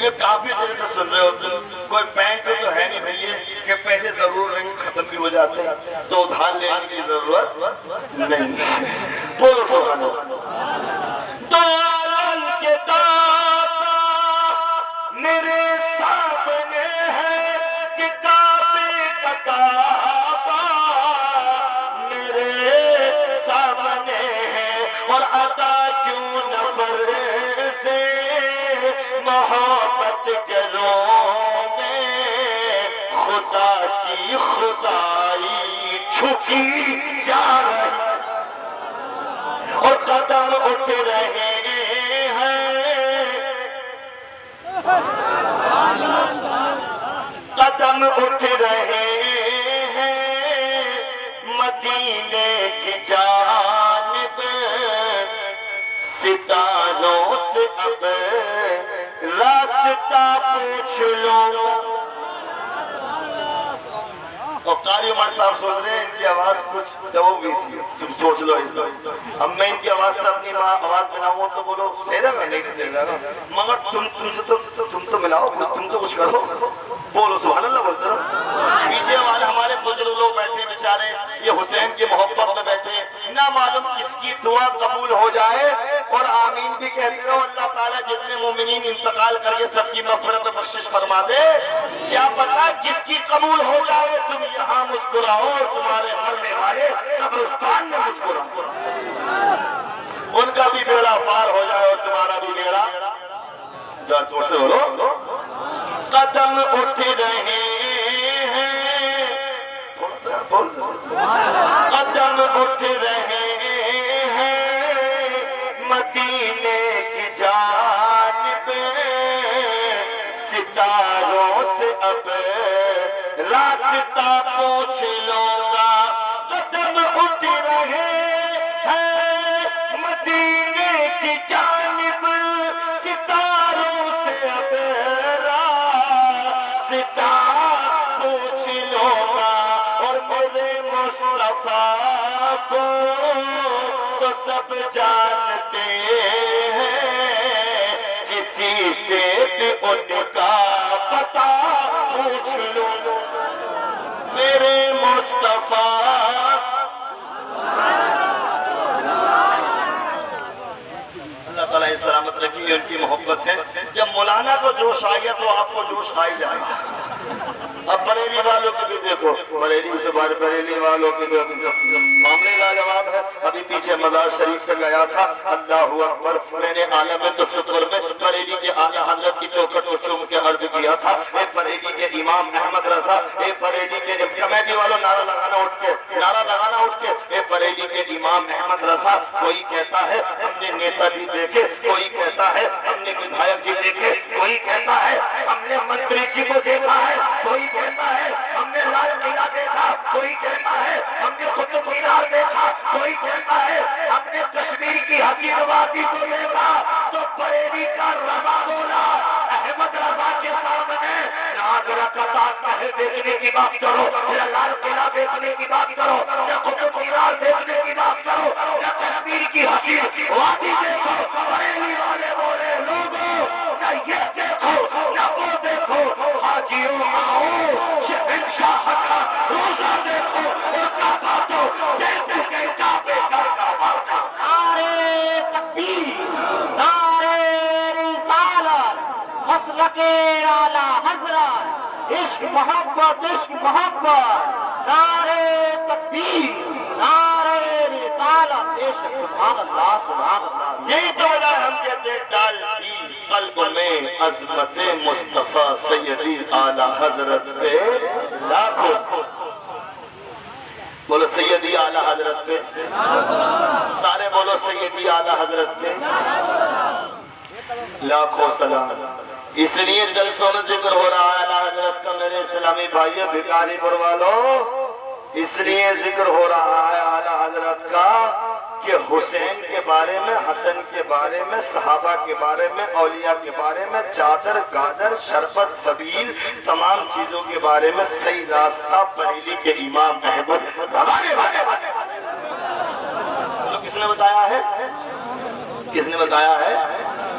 یہ کافی دیر سے سن رہے ہو کوئی بینک تو ہے نہیں بھائی کہ پیسے ضرور رہیں ختم بھی ہو جاتے ہیں تو ادھار لینے کی ضرورت نہیں. بولو سبحان اللہ. دولن کے داتا میرے سامنے ہے کہ کعبے کا کعبہ میرے سامنے ہے اور عطا کیوں نہ سے محبت کروں میں خدا کی خدائی چھپی جا رہی اور قدم اٹھ رہے ہیں قدم اٹھ رہے ہیں مدینے کی جانب ستاروں سے اب راستہ پوچھ لو. اور قاری عمر صاحب سوچ رہے ہیں ان کی آواز کچھ دو بھی تھی سوچ لو اس کو. اب میں ان کی آواز سے اپنی آواز ملاؤں تو بولو تیرا میں نہیں دے گا مگر تم تو ملاؤ تم تو کچھ کرو. بولو سبحان اللہ بولتے رہو. پیچھے والے ہمارے بزرگ لوگ بیٹھے بیچارے یہ حسین کی محبت میں بیٹھے نہ معلوم کس کی دعا قبول ہو جائے اور آمین بھی کہتے رہو. اللہ تعالیٰ جتنے مومنین انتقال کر کے سب کی مغفرت و بخشش فرما دے. کیا پتا کس کی قبول ہو جائے. تم یہاں مسکراؤ اور تمہارے مرنے والے قبرستان میں مسکراؤ. ان کا بھی بیڑا پار ہو جائے اور تمہارا بھی بیڑا جان چھوڑ سے بولو. قدم اٹھ رہے ہیں قدم اٹھ رہے ہیں مدینے کی جانب ستاروں سے اب راستہ پوچھ لوں گا. قدم اٹھ رہے ہیں مدینے کی جانب ستاروں سے اب راستہ پوچھ لوں گا. اور میرے مصطفیٰ کو تو سب جانتے ہیں کسی سے بھی ان کا پتہ پوچھ لوں. میرے مصطفیٰ اللہ تعالیٰ سلامت رکھی ان کی محبت ہے. جب مولانا کو جوش آ گیا تو آپ کو جوش آ ہی جائے گا. اب بریلی والوں کی بھی دیکھو بریلی سے بار بریلی والوں کی بھی معاملے لاجواب ہے. ابھی پیچھے مزار شریف سے گیا تھا. اللہ اکبر. میں نے عالم تصور میں بریلی کے اعلیٰ حضرت کی چوکھٹ کو چوم کے عرض کیا تھا ایک بریلی کے امام احمد رضا ایک بریلی کے کمیٹی والوں نعرہ لگانا اٹھ کے ایک بریلی کے امام احمد رضا. کوئی کہتا ہے ہم نے نیتا جی دیکھے کوئی کہتا ہے ہم نے ودھایک جی دیکھے کوئی کہتا ہے ہم نے منتری جی کو دیکھا ہے کوئی کہتا ہے ہم نے لال قلعہ دیکھا کوئی کہتا ہے ہم نے قطب مینار دیکھا کوئی کہتا ہے ہم نے کشمیر کی حسین وادی کو دیکھا. تو بریلی کا رضا بولا احمد رضا کے سامنے ناظرہ کا تاج محل دیکھنے کی بات کرو یا لال قلعہ دیکھنے کی بات کرو یا قطب مینار دیکھنے کی بات کرو یا کشمیر کی حسین وادی دیکھو. بریلی والے بولے لوگوں نہ یہ دیکھو نہ وہ دیکھو. حاجیوں آؤ شہنشاہ کا روزہ دیکھو اور کعبہ تو دیکھ کے کعبے کا کعبہ. نعرے تکبیر نعرے رسالت مسلک اعلیٰ حضرت عشق محبت نعرے تکبیر نعرے رسالت عشق. سبحان اللہ سبحان اللہ. یہی تو وجہ ہم کہتے ڈال کی قلب میں عظمت مصطفیٰ سیدی اعلیٰ حضرت پہ لاکھوں. بولو سیدی اعلیٰ حضرت پہ سارے بولو سیدی اعلیٰ حضرت پہ لاکھوں سلام. اس لیے جلسوں میں ذکر ہو رہا ہے اعلیٰ حضرت کا میرے اسلامی بھائیوں بھکاری پر والوں. اس لیے ذکر ہو رہا ہے اعلیٰ حضرت کا کہ حسین کے بارے میں حسن کے بارے میں صحابہ کے بارے میں اولیاء کے بارے میں چادر گادر شربت سبیل تمام چیزوں کے بارے میں صحیح راستہ بریلی کے امام احمد کس نے بتایا ہے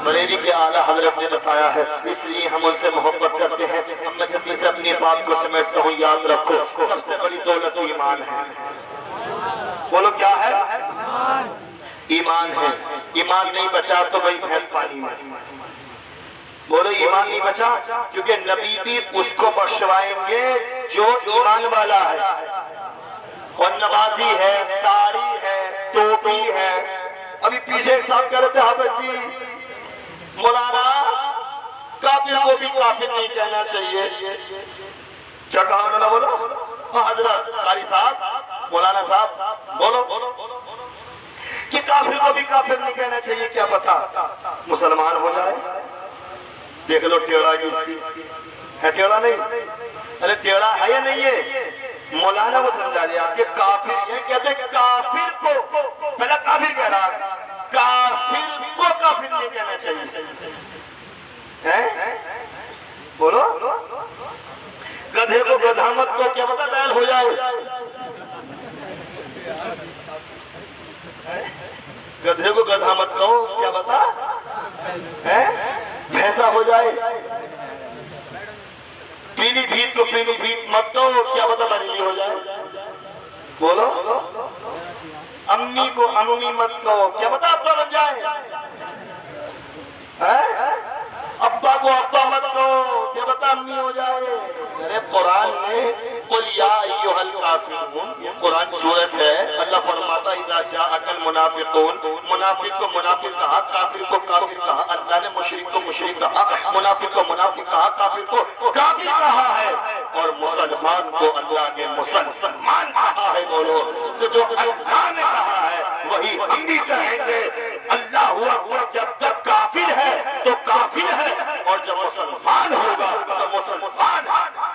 بریلی کے اعلیٰ حضرت نے بتایا ہے، اس لیے ہم ان سے محبت کرتے ہیں۔ اب میں جلدی سے اپنی بات کو سمیٹتا ہوں، یاد رکھو سب سے بڑی دولت ایمان ہے۔ بولو کیا ہے؟ ایمان ہے۔ ایمان نہیں بچا تو بھائی بھینس پانی میں۔ بولو ایمان نہیں بچا، کیونکہ نبی بھی اس کو بخشوائیں گے جو ایمان والا ہے، اور نمازی ہے، داڑھی ہے، ٹوپی ہے۔ ابھی پیچھے صاحب کہہ رہے تھے حافظ جی مولانا کافر کو بھی کافر نہیں کہنا چاہیے، کیا کہا انہوں نے؟ بولو حضرت قاری صاحب مولانا صاحب بولو کہ کافر کو بھی کافر نہیں کہنا چاہیے، کیا پتا مسلمان ہو جائے۔ دیکھ لو ٹیڑا کس کی ہے، ٹیڑا نہیں، ارے ٹیڑا ہے یا نہیں ہے؟ مولانا وہ سمجھا لیا کہ کافر یہ کہتے کافر کو، پہلا کافر کہہ رہا ہے، کافر کو کافر نہیں کہنا چاہیے۔ بولو گدھے کو گدھامت کو کیا پتا بیل ہو جائے، گدھے کو گدھامت کہو کیا پتا بھینسا ہو جائے، پیلی بھیت کو پیلی بھیت مت کہو کیا پتا بریلی ہو جائے۔ بولو امی کو امی مت کہو کیا پتا ابا بن جائے، ابا کو ابا مت کہو کیا پتا امی ہو جائے۔ ارے قرآن میں قل یا ایھا الکافرون، یہ قرآن سورت ہے، اللہ فرماتا اذا جاءک المنافقون، منافق کو منافق کہا، کافر کو کافر کہا، اللہ نے مشرک کو مشرک کہا، منافق کو منافق کہا، کافر کو کافر کہا ہے، اور مسلمان کو اللہ نے مسلمان کہا ہے۔ بولو تو جو اللہ نے کہا ہے وہی ہم بھی کہیں گے۔ اللہ ہوا جب تک کافر ہے تو کافر ہے، اور جب مسلمان ہوگا تو مسلمان ہے۔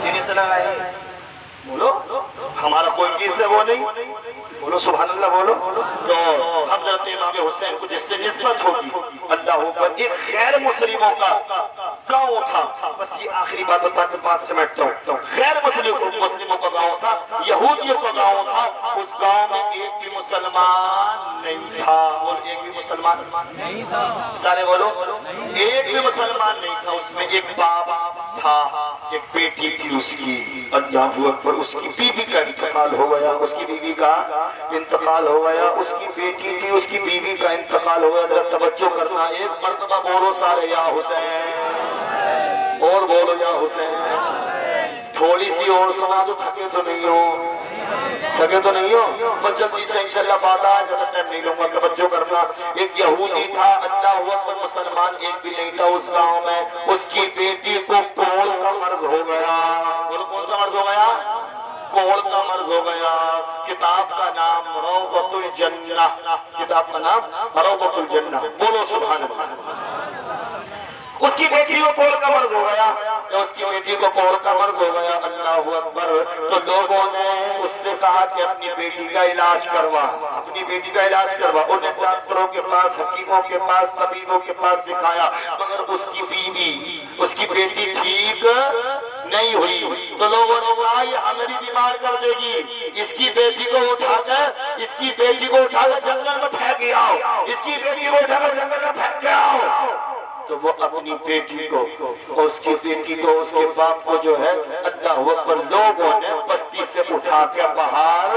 سینے سے لگائے بولو ہمارا کوئی چیز ہے وہ نہیں، بولو سبحان اللہ بولو۔ تو حضرت امام حسین کو جس سے نسبت ہوگی اللہ اوپر، ایک غیر مسلموں کا گاؤں تھا، بس یہ آخری بات بات سمیٹتا ہوں، غیر مسلموں کا گاؤں تھا، یہودیوں کا گاؤں تھا، اس گاؤں میں ایک بھی مسلمان نہیں تھا، اور ایک بھی مسلمان نہیں تھا، سارے بولو ایک بھی مسلمان نہیں تھا۔ اس میں ایک باپ تھا، ایک بیٹی تھی اس کی، اللہ اکبر، اس کی بیوی کا انتقال ہو گیا، اس کی بیوی کا انتقال ہو گیا، اس کی بیٹی تھی، اس کی بیوی کا انتقال ہو گیا۔ ذرا توجہ کرنا، ایک مرتبہ بولو سارے یا حسین، اور بولو یا حسین، تھوڑی سی اور سنا تو تھکے تو نہیں ہو، تھکے تو نہیں ہو، بس جلدی سے انشاءاللہ بات آ جب ٹائم نہیں لوں گا، توجہ کرنا۔ ایک یہودی تھا، اللہ اکبر، مسلمان ایک بھی نہیں تھا اس گاؤں میں، اس کی بیٹی کو کوڑ کا مرض ہو گیا، کون سا مرض ہو گیا؟ کوڑ کا مرض ہو گیا۔ کتاب کا نام روضۃ الجنہ، کتاب کا نام روضۃ الجنہ، بولو سبحان اللہ۔ اس کی بیٹی کو کوڑ کا مرض ہو گیا، اس کی بیٹی کو کوڑ کا مرض ہو گیا، اللہ اکبر، تو لوگوں نے اس سے کہا کہ اپنی بیٹی کا علاج کروا، اپنی بیٹی کا علاج کروا۔ انہیں ڈاکٹروں کے پاس، حکیموں کے پاس، طبیبوں کے پاس دکھایا، مگر اس کی بیوی، اس کی بیٹی ٹھیک نہیں ہوئی، تو لوگوں نے کہا یہ ہمیں بھی بیمار کر دے گی، اس کی بیٹی کو اٹھا کر جنگل میں پھینک کے آؤ، اس کی بیٹی کو اٹھا کر جنگل میں پھینک کے آؤ۔ تو وہ اپنی بیٹی کو، اس کی بیٹی کو، اس کے باپ کو جو ہے اللہ اکبر، لوگوں نے بستی سے اٹھا کے باہر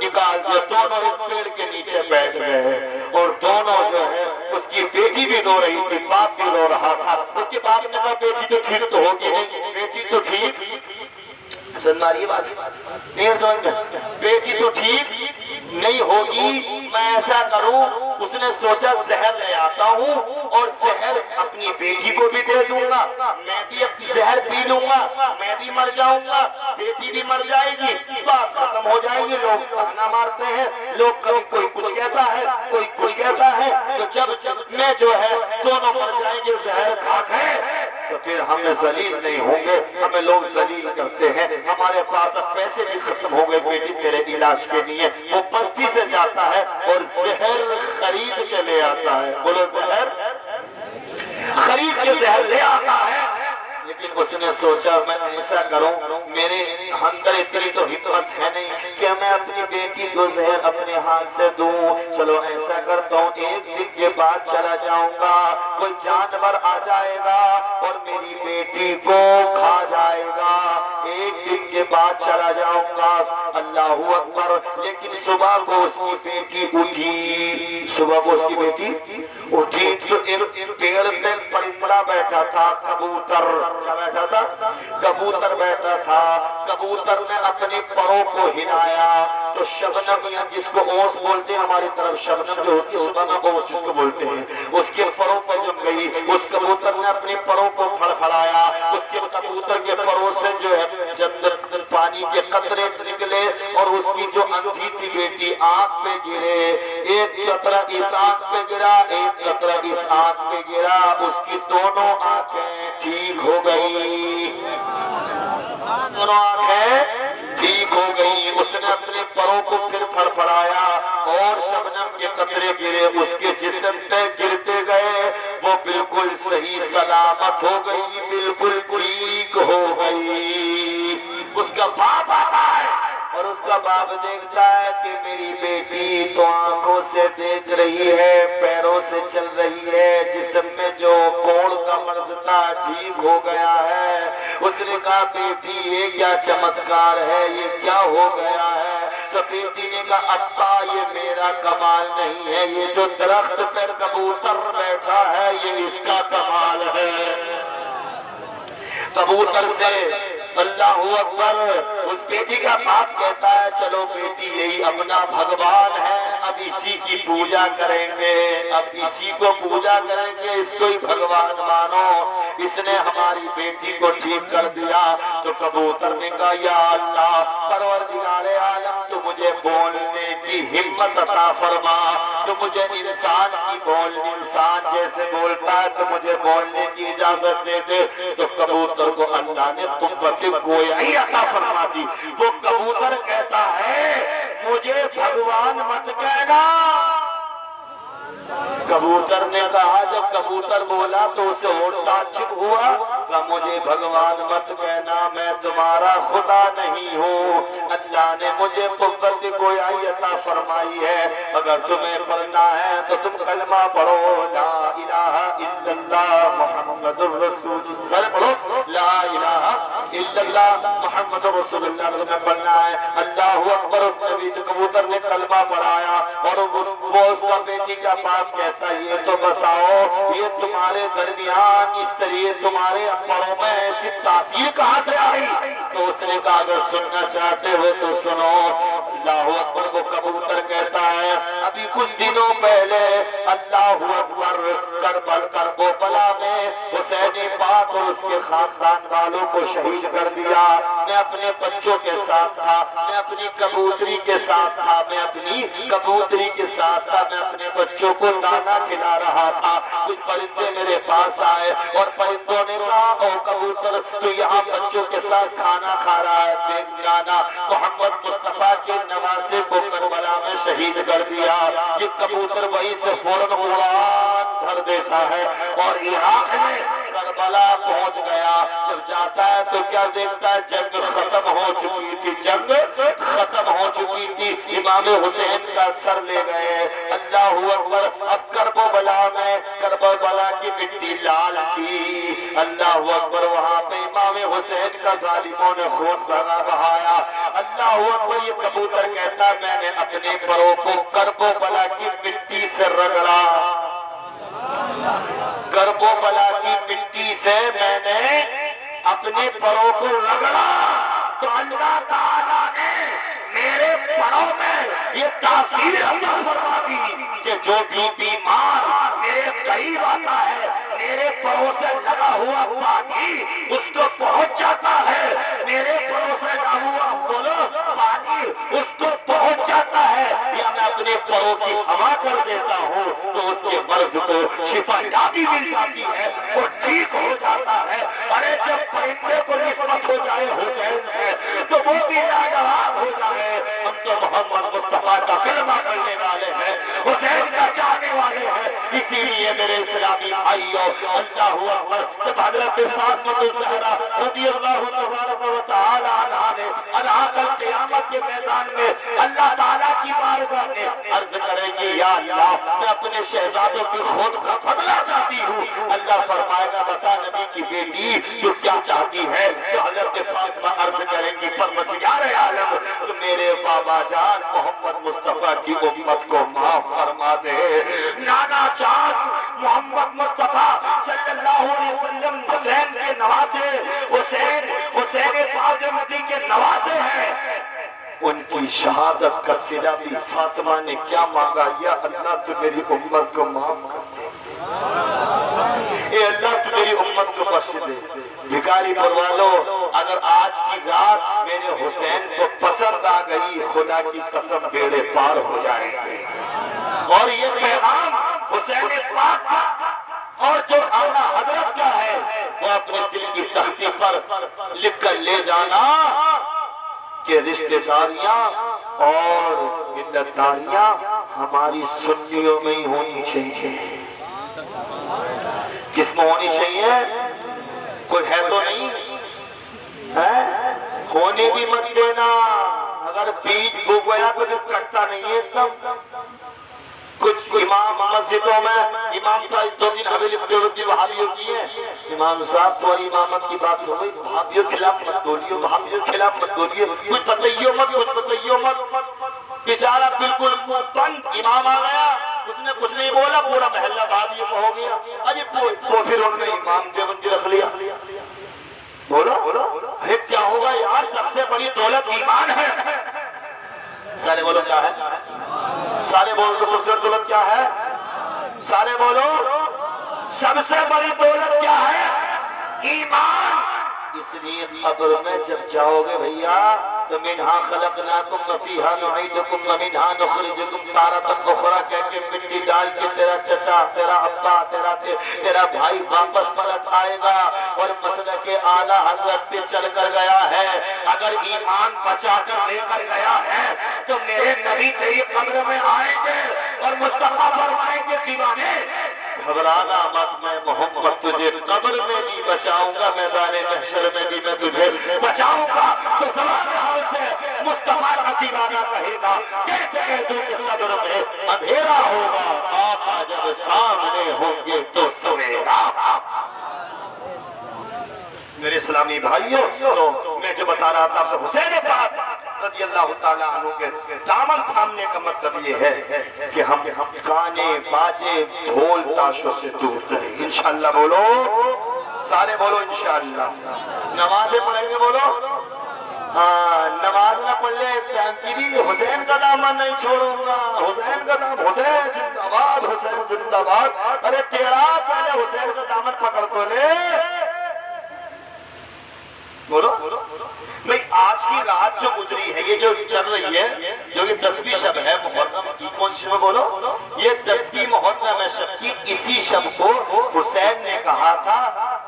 نکال دیا، دونوں ایک پیڑ کے نیچے بیٹھ گئے، اور دونوں جو ہے اس کی بیٹی بھی رو رہی تھی، باپ بھی رو رہا تھا۔ اس کے باپ نے کہا بیٹی تو ٹھیک تو ہوگی نہیں، بیٹی تو ٹھیک، سنماری بات نہیں سمجھ میں، بیٹی تو ٹھیک نہیں ہوگی، میں ایسا کروں، اس نے سوچا زہر لے آتا ہوں اور زہر اپنی بیٹی کو بھی دے دوں گا، میں بھی اپنی زہر پی لوں گا، میں بھی مر جاؤں گا، بیٹی بھی مر جائے گی، بات ختم ہو جائے گی۔ لوگ تانا مارتے ہیں، لوگ کبھی کوئی کچھ کہتا ہے، کوئی کچھ کہتا ہے، تو جب میں جو ہے دونوں مر جائیں گے، زہر کھا کے، تو پھر ہم ذلیل نہیں ہوں گے، ہمیں لوگ ذلیل کرتے ہیں، ہمارے پاس اب پیسے بھی ختم ہو گئے بیٹی تیرے علاج کے لیے، وہ بستی سے جاتا ہے اور زہر خرید کے لے آتا ہے، بولو زہر خرید کے زہر لے آتا ہے۔ لیکن اس نے سوچا میں ایسا کروں، میرے اندر اتنی تو ہمت ہے نہیں کہ میں اپنی بیٹی کو زہر اپنے ہاتھ سے دوں. چلو ایسا کرتا ہوں ایک دن کے بعد چلا جاؤں گا, کوئی جانور آ جائے گا اور میری بیٹی کو کھا جائے گا. ایک دن کے بعد چلا جاؤں گا. اللہ اکبر. لیکن صبح کو اس کی بیٹی اٹھی, صبح کو اس کی بیٹی اٹھی تو ایک پیڑ پہ پرندہ بیٹھا تھا, کبوتر. کیا بیٹھا تھا؟ کبوتر بیٹھا تھا. کبوتر نے اپنے پروں کو ہلایا تو شبنم, یا جس کو اوس بولتے ہیں ہماری طرف, شبنم جو ہوتی ہے صبح میں اوس جس کو بولتے ہیں, اس کے پروں پر جم گئی. اس کبوتر نے اپنے پروں کو پھڑپھڑایا. اس کے کبوتر کے پروں سے جو ہے جب پانی کے قطرے نکلے اور اس کی جو اندھی تھی بیٹی آنکھ پہ گرے. ایک قطرہ اس آنکھ پہ گرا, ایک قطرہ اس آنکھ پہ گرا. اس کی دونوں آنکھیں ٹھیک ہو گئی, دونوں آنکھیں ٹھیک ہو گئی. اس نے اپنے پروں کو پھر پھڑپھڑایا اور شبنم کے قطرے گرے, اس کے جسم پہ گرتے گئے. وہ بالکل صحیح سلامت ہو گئی, بالکل ٹھیک ہو گئی. اس کا باپ آتا ہے اور اس کا باپ دیکھتا ہے کہ میری بیٹی تو آنکھوں سے دیکھ رہی ہے, پیروں سے چل رہی ہے, جسم میں جو کوڑ کا مرض تھا ٹھیک ہو گیا ہے. اس نے کہا بیٹی یہ کیا چمتکار ہے, یہ کیا ہو گیا ہے؟ تو بیٹی نے کہا ابا یہ میرا کمال نہیں ہے, یہ جو درخت پر کبوتر بیٹھا ہے یہ اس کا کمال ہے. کبوتر سے اللہ اکبر. اس بیٹی کا باپ کہتا ہے چلو بیٹی یہی اپنا بھگوان ہے, اب اسی کی پوجا کریں گے, اب اسی کو پوجا کریں گے, اس کو ہی بھگوان مانو. اس نے ہماری بیٹی کو ٹھیک کر دیا. تو کبوتر نے کہا یا اللہ پروردگار عالم تو مجھے بولنے کی ہمت عطا فرما, تو مجھے انسان کی انسان جیسے بولتا ہے تو مجھے بولنے کی اجازت دے دے. تو کبوتر کو اللہ نے قوت گویائی عطا فرما دی. وہ کبوتر کہتا ہے مجھے بھگوان مت کہنا. کبوتر نے کہا, جب کبوتر بولا تو اسے اور تعجب ہوا, کہ مجھے بھگوان مت کہنا, میں تمہارا خدا نہیں ہوں. اللہ نے مجھے قوت گویائی عطا فرمائی ہے. اگر تمہیں پڑھنا ہے تو تم کلمہ پڑھو, لا الہ الا اللہ محمد الرسول اللہ. پڑھو لا الہ الا اللہ محمد رسول اللہ. تمہیں پڑھنا ہے اللہ اکبر. اس نبی کبوتر نے کلمہ پڑھایا اور وہ اس کا بیٹی کا باپ کہتا یہ تو بتاؤ یہ تمہارے درمیان اس طریقے تمہارے پروں میں ایسی تاثیر کہاں سے آئی؟ تو اس نے کہا اگر سننا چاہتے ہو تو سنو. اللہ اکبر. کو کبوتر کہتا ہے ابھی کچھ دنوں پہلے اللہ اکبر کربلا میں حسین پاک اور اس کے خاندان والوں کو شہید کر دیا. میں اپنے بچوں کے ساتھ تھا, میں اپنی کبوتری کے ساتھ تھا, میں اپنی کبوتری کے ساتھ تھا, میں اپنے بچوں کو دانا کھلا رہا تھا. کچھ پرندے میرے پاس آئے اور پرندوں نے کہا او کبوتر تو یہاں بچوں کے ساتھ کھانا کھا رہا ہے, دیکھ جانا محمد مصطفیٰ کے نواسے کو کربلا میں شہید کر دیا. یہ کبوتر وہیں سے فوراً اڑان بھر دیتا ہے اور عراق میں کربلا پہنچ گیا. جب جاتا ہے تو کیا دیکھتا ہے جنگ ختم ہو چکی تھی, جنگ ختم ہو چکی تھی. امام حسین کا سر لے گئے. اللہ اکبر. اب کربلا میں کربلا کی مٹی لال تھی. اللہ اکبر. وہاں پہ امام حسین کا ظالموں نے خون بہایا. اللہ اکبر. یہ کبوتر کہتا میں نے اپنے پروں کو کربلا کی مٹی سے رگڑا, کربلا کی مٹی سے میں نے اپنے پروں کو رگڑا. تو اللہ تعالیٰ نے میرے پروں میں یہ تاثیر عطا فرما دی کہ جو بھی بیمار میرے قریب آتا ہے میرے پروں سے لگا ہوا پانی اس کو پہنچ جاتا ہے. میرے پروں سے لگا ہوا پانی اس کو پہنچ جاتا ہے, یا میں اپنے پروں کی ہوا کر دیتا ہوں تو اس کے مرض کو شفا یابی مل جاتی ہے, وہ ٹھیک ہو جاتا ہے. ارے جب پرندے کو نسبت ہو جائے حسین سے تو وہ بھی لاجواب ہو جائے. ہم تو محمد مصطفیٰ کا کلمہ پڑھنے والے ہیں, حسین کا چاہنے والے ہیں, اسی لیے میرے اسلامی بھائیوں اللہ اکبر جب حضرت فاطمہ الزہرا رضی اللہ تبارک و تعالی عنہا نے کل قیامت کے میدان میں اللہ تعالیٰ کی بارگاہ میں عرض کریں گے یا اللہ میں اپنے شہزادوں کی خود کا بدلہ چاہتی ہوں، اللہ فرمائے گا بتا نبی کی بیٹی تو کیا چاہتی ہے؟ تو حضرت فاطمہ عرض کریں گی پروردگار عالم تو میرے بابا جان محمد مصطفیٰ کی امت کو معاف فرما دے۔ نانا جان محمد مصطفیٰ صلی اللہ علیہ وسلم حسین کے نواسے، حسین فاطمہ کے نواسے ہیں، ان کی شہادت کا صلہ بھی فاطمہ نے کیا مانگا؟ یا اللہ تو میری امت کو معاف کر دے، اے اللہ تو میری امت کو بخش دے۔ بھکاری پروالو اگر آج کی رات میرے حسین کو پسند آ گئی خدا کی قسم بیڑے پار ہو جائیں گے۔ اور یہ پیغام حسین پاک کا اور جو اعلیٰ حضرت کا ہے وہ اپنے دل کی تختی پر لکھ کر لے جانا کہ رشتہ داریاں اور ملتداریاں ہماری سنیوں میں ہی ہونی چاہیے۔ کس میں ہونی چاہیے؟ کوئی ہے تو نہیں ہے؟ ہونے بھی مت دینا، اگر بیج بو گیا تو کٹتا نہیں ہے تب۔ کچھ امام مسجدوں میں امام صاحب دو دن حویلی دیوبندی وہابیوں کی ہے، امام صاحب تمہاری امامت کی بات ہو گئی، وہابیوں خلاف مت بولیے، وہابیوں خلاف مت بولیے، کچھ بتائیو مت، بیچارہ بالکل بند امام آ گیا، اس نے کچھ نہیں بولا، پورا محلہ وہابیوں کو ہو گیا، اجی تو پھر انہوں نے امام دیوبندی رکھ لیا۔ بولو ارے کیا ہوگا یار، سب سے بڑی دولت ایمان ہے۔ سارے بولو کیا ہے؟ سارے بولو تو سب سے بڑی دولت کیا ہے؟ سارے بولو سب سے بڑی دولت کیا ہے؟ ایمان۔ اس لیے قبر میں جب جاؤ گے بھیا تو منہا خلقناکم وفیہا نعیدکم ومنہا نخرجکم تارۃ اخری کہہ کے مٹی ڈال کے تیرا چچا، تیرا ابا، تیرا بھائی واپس پلٹ آئے گا اور مسلک اعلیٰ حضرت پہ چل کر گیا ہے۔ اگر ایمان بچا کر لے کر گیا ہے تو میرے نبی تیری قبر میں آئیں گے اور مصطفیٰ فرمائیں گے دیوانے گھبرانا مت، میں محمد تجھے قبر میں بھی بچاؤں گا، میدان محشر میں بھی میں تجھے بچاؤں گا۔ تو زمان حال سے مصطفیٰ کا دیوانہ کہے گا کیسے کہہ دوں کہ قبر میں اندھیرا ہوگا، آقا جب سامنے ہوں گے تو سویرا۔ میرے اسلامی بھائیوں تو میں جو بتا رہا تھا حسین پاک رضی اللہ تعالیٰ عنہ کے دامن تھامنے کا مطلب یہ ہے کہ ہم گانے باجے ڈھول تاشوں سے دور رہیں۔ انشاءاللہ بولو، سارے بولو انشاءاللہ۔ نمازیں پڑھیں گے بولو، نماز نہ پڑھ لے حسین کا دامن نہیں چھوڑوں گا، حسین کا دامن، حسین زندہ باد، حسین زندہ باد۔ ارے تیرا پہلے حسین کا دامن پکڑ تو لے۔ بولو بھئی آج کی رات جو گزری ہے، یہ جو چل رہی ہے، جو یہ 10ویں شب ہے محرم کی، کون سی شب بولو؟ یہ 10ویں محرم شب کی، اسی شب کو حسین نے کہا تھا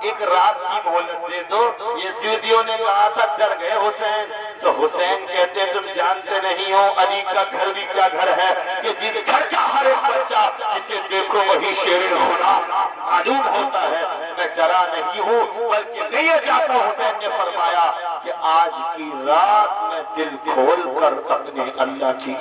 ایک رات کی مہلت دے دو، یزیدیوں نے کہا تھا ڈر گئے حسین، تو حسین کہتے تم جانتے نہیں ہو علی کا گھر بھی کیا گھر ہے کہ جس گھر کا ہر ایک بچہ جسے دیکھو وہی شیر ہونا معلوم ہوتا ہے۔ میں ڈرا نہیں ہوں بلکہ میں یہ چاہتا ہوں، حسین نے فرمایا کہ آج کی رات میں دل کھول کر اپنے اللہ کی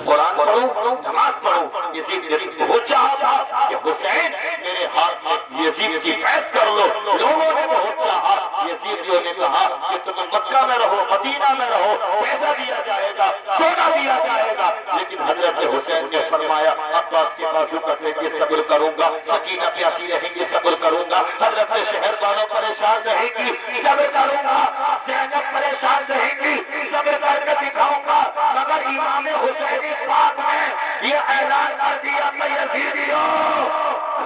قرآن پڑھوں، نماز پڑھوں۔ یزید نے بہت چاہا تھا کہ حسین میرے ہاتھ میں یزید کی بیعت کر لو، لوگوں نے بہت چاہا، یزیدیوں نے کہا کہ تم مکہ میں رہو، مدینہ میں رہو، پیسہ دیا جائے گا، سونا دیا جائے گا، لیکن حضرت حسین نے فرمایا عباس کے بازو پکڑ کے صبر کروں گا، سکینہ پیاسی رہیں گی صبر کروں گا، حضرت شہر والوں پریشان رہیں گی صبر کروں گا، زینب پریشان رہیں گی صبر کر کے دکھاؤں گا، مگر امام حسین پاک نے یہ اعلان کر دیا کہ یزیدیوں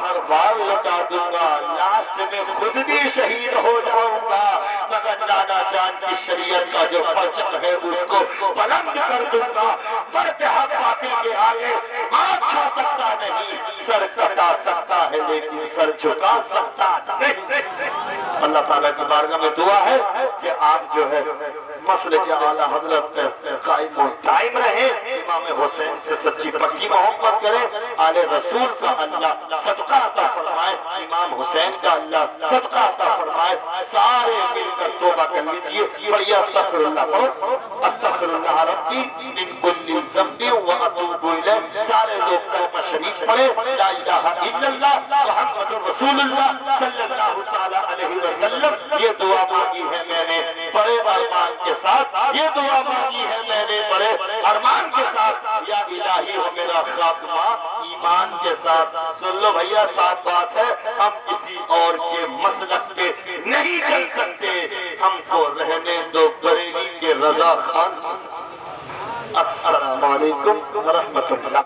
ہر بار لٹا دوں گا، لاسٹ میں خود بھی شہید ہو جاؤں گا، مگر نانا جان کی شریعت کا جو پرچم ہے اس کو بلند کر دوں گا۔ مرد حق باطل کے آگے مات کھا سکتا نہیں، سر کٹا سکتا ہے لیکن سر جھکا سکتا نہیں۔ اللہ تعالیٰ کی بارگاہ میں دعا ہے کہ آپ جو ہے مسلک اعلیٰ حضرت پہ قائم رہے، امام حسین سے سچی پکی محبت کریں، آل رسول کا اللہ صدقہ عطا فرمائے، امام حسین کا اللہ صدقہ عطا فرمائے، سارے مل کر توبہ کر لیجئے، پڑھیے استغفر اللہ پڑھو، استغفر اللہ ربی من کل ذنب واتوب الیہ، سارے لوگ کلمہ شریف پڑھے، لا الہ الا اللہ محمد رسول اللہ صلی اللہ تعالی علیہ وسلم، یہ دعا مانگی ہے میں نے بڑے ارمان کے ساتھ، یہ دعا مانگی ہے میں نے بڑے ارمان کے ساتھ، یا الہی ہو میرا خاتمہ ایمان کے ساتھ۔ سن لو بھیا، ساتھ بات ہے، ہم کسی اور کے مسلک پہ نہیں چل سکتے، ہم کو رہنے دو بریلی کے رضا خان۔ السلام علیکم ورحمۃ اللہ۔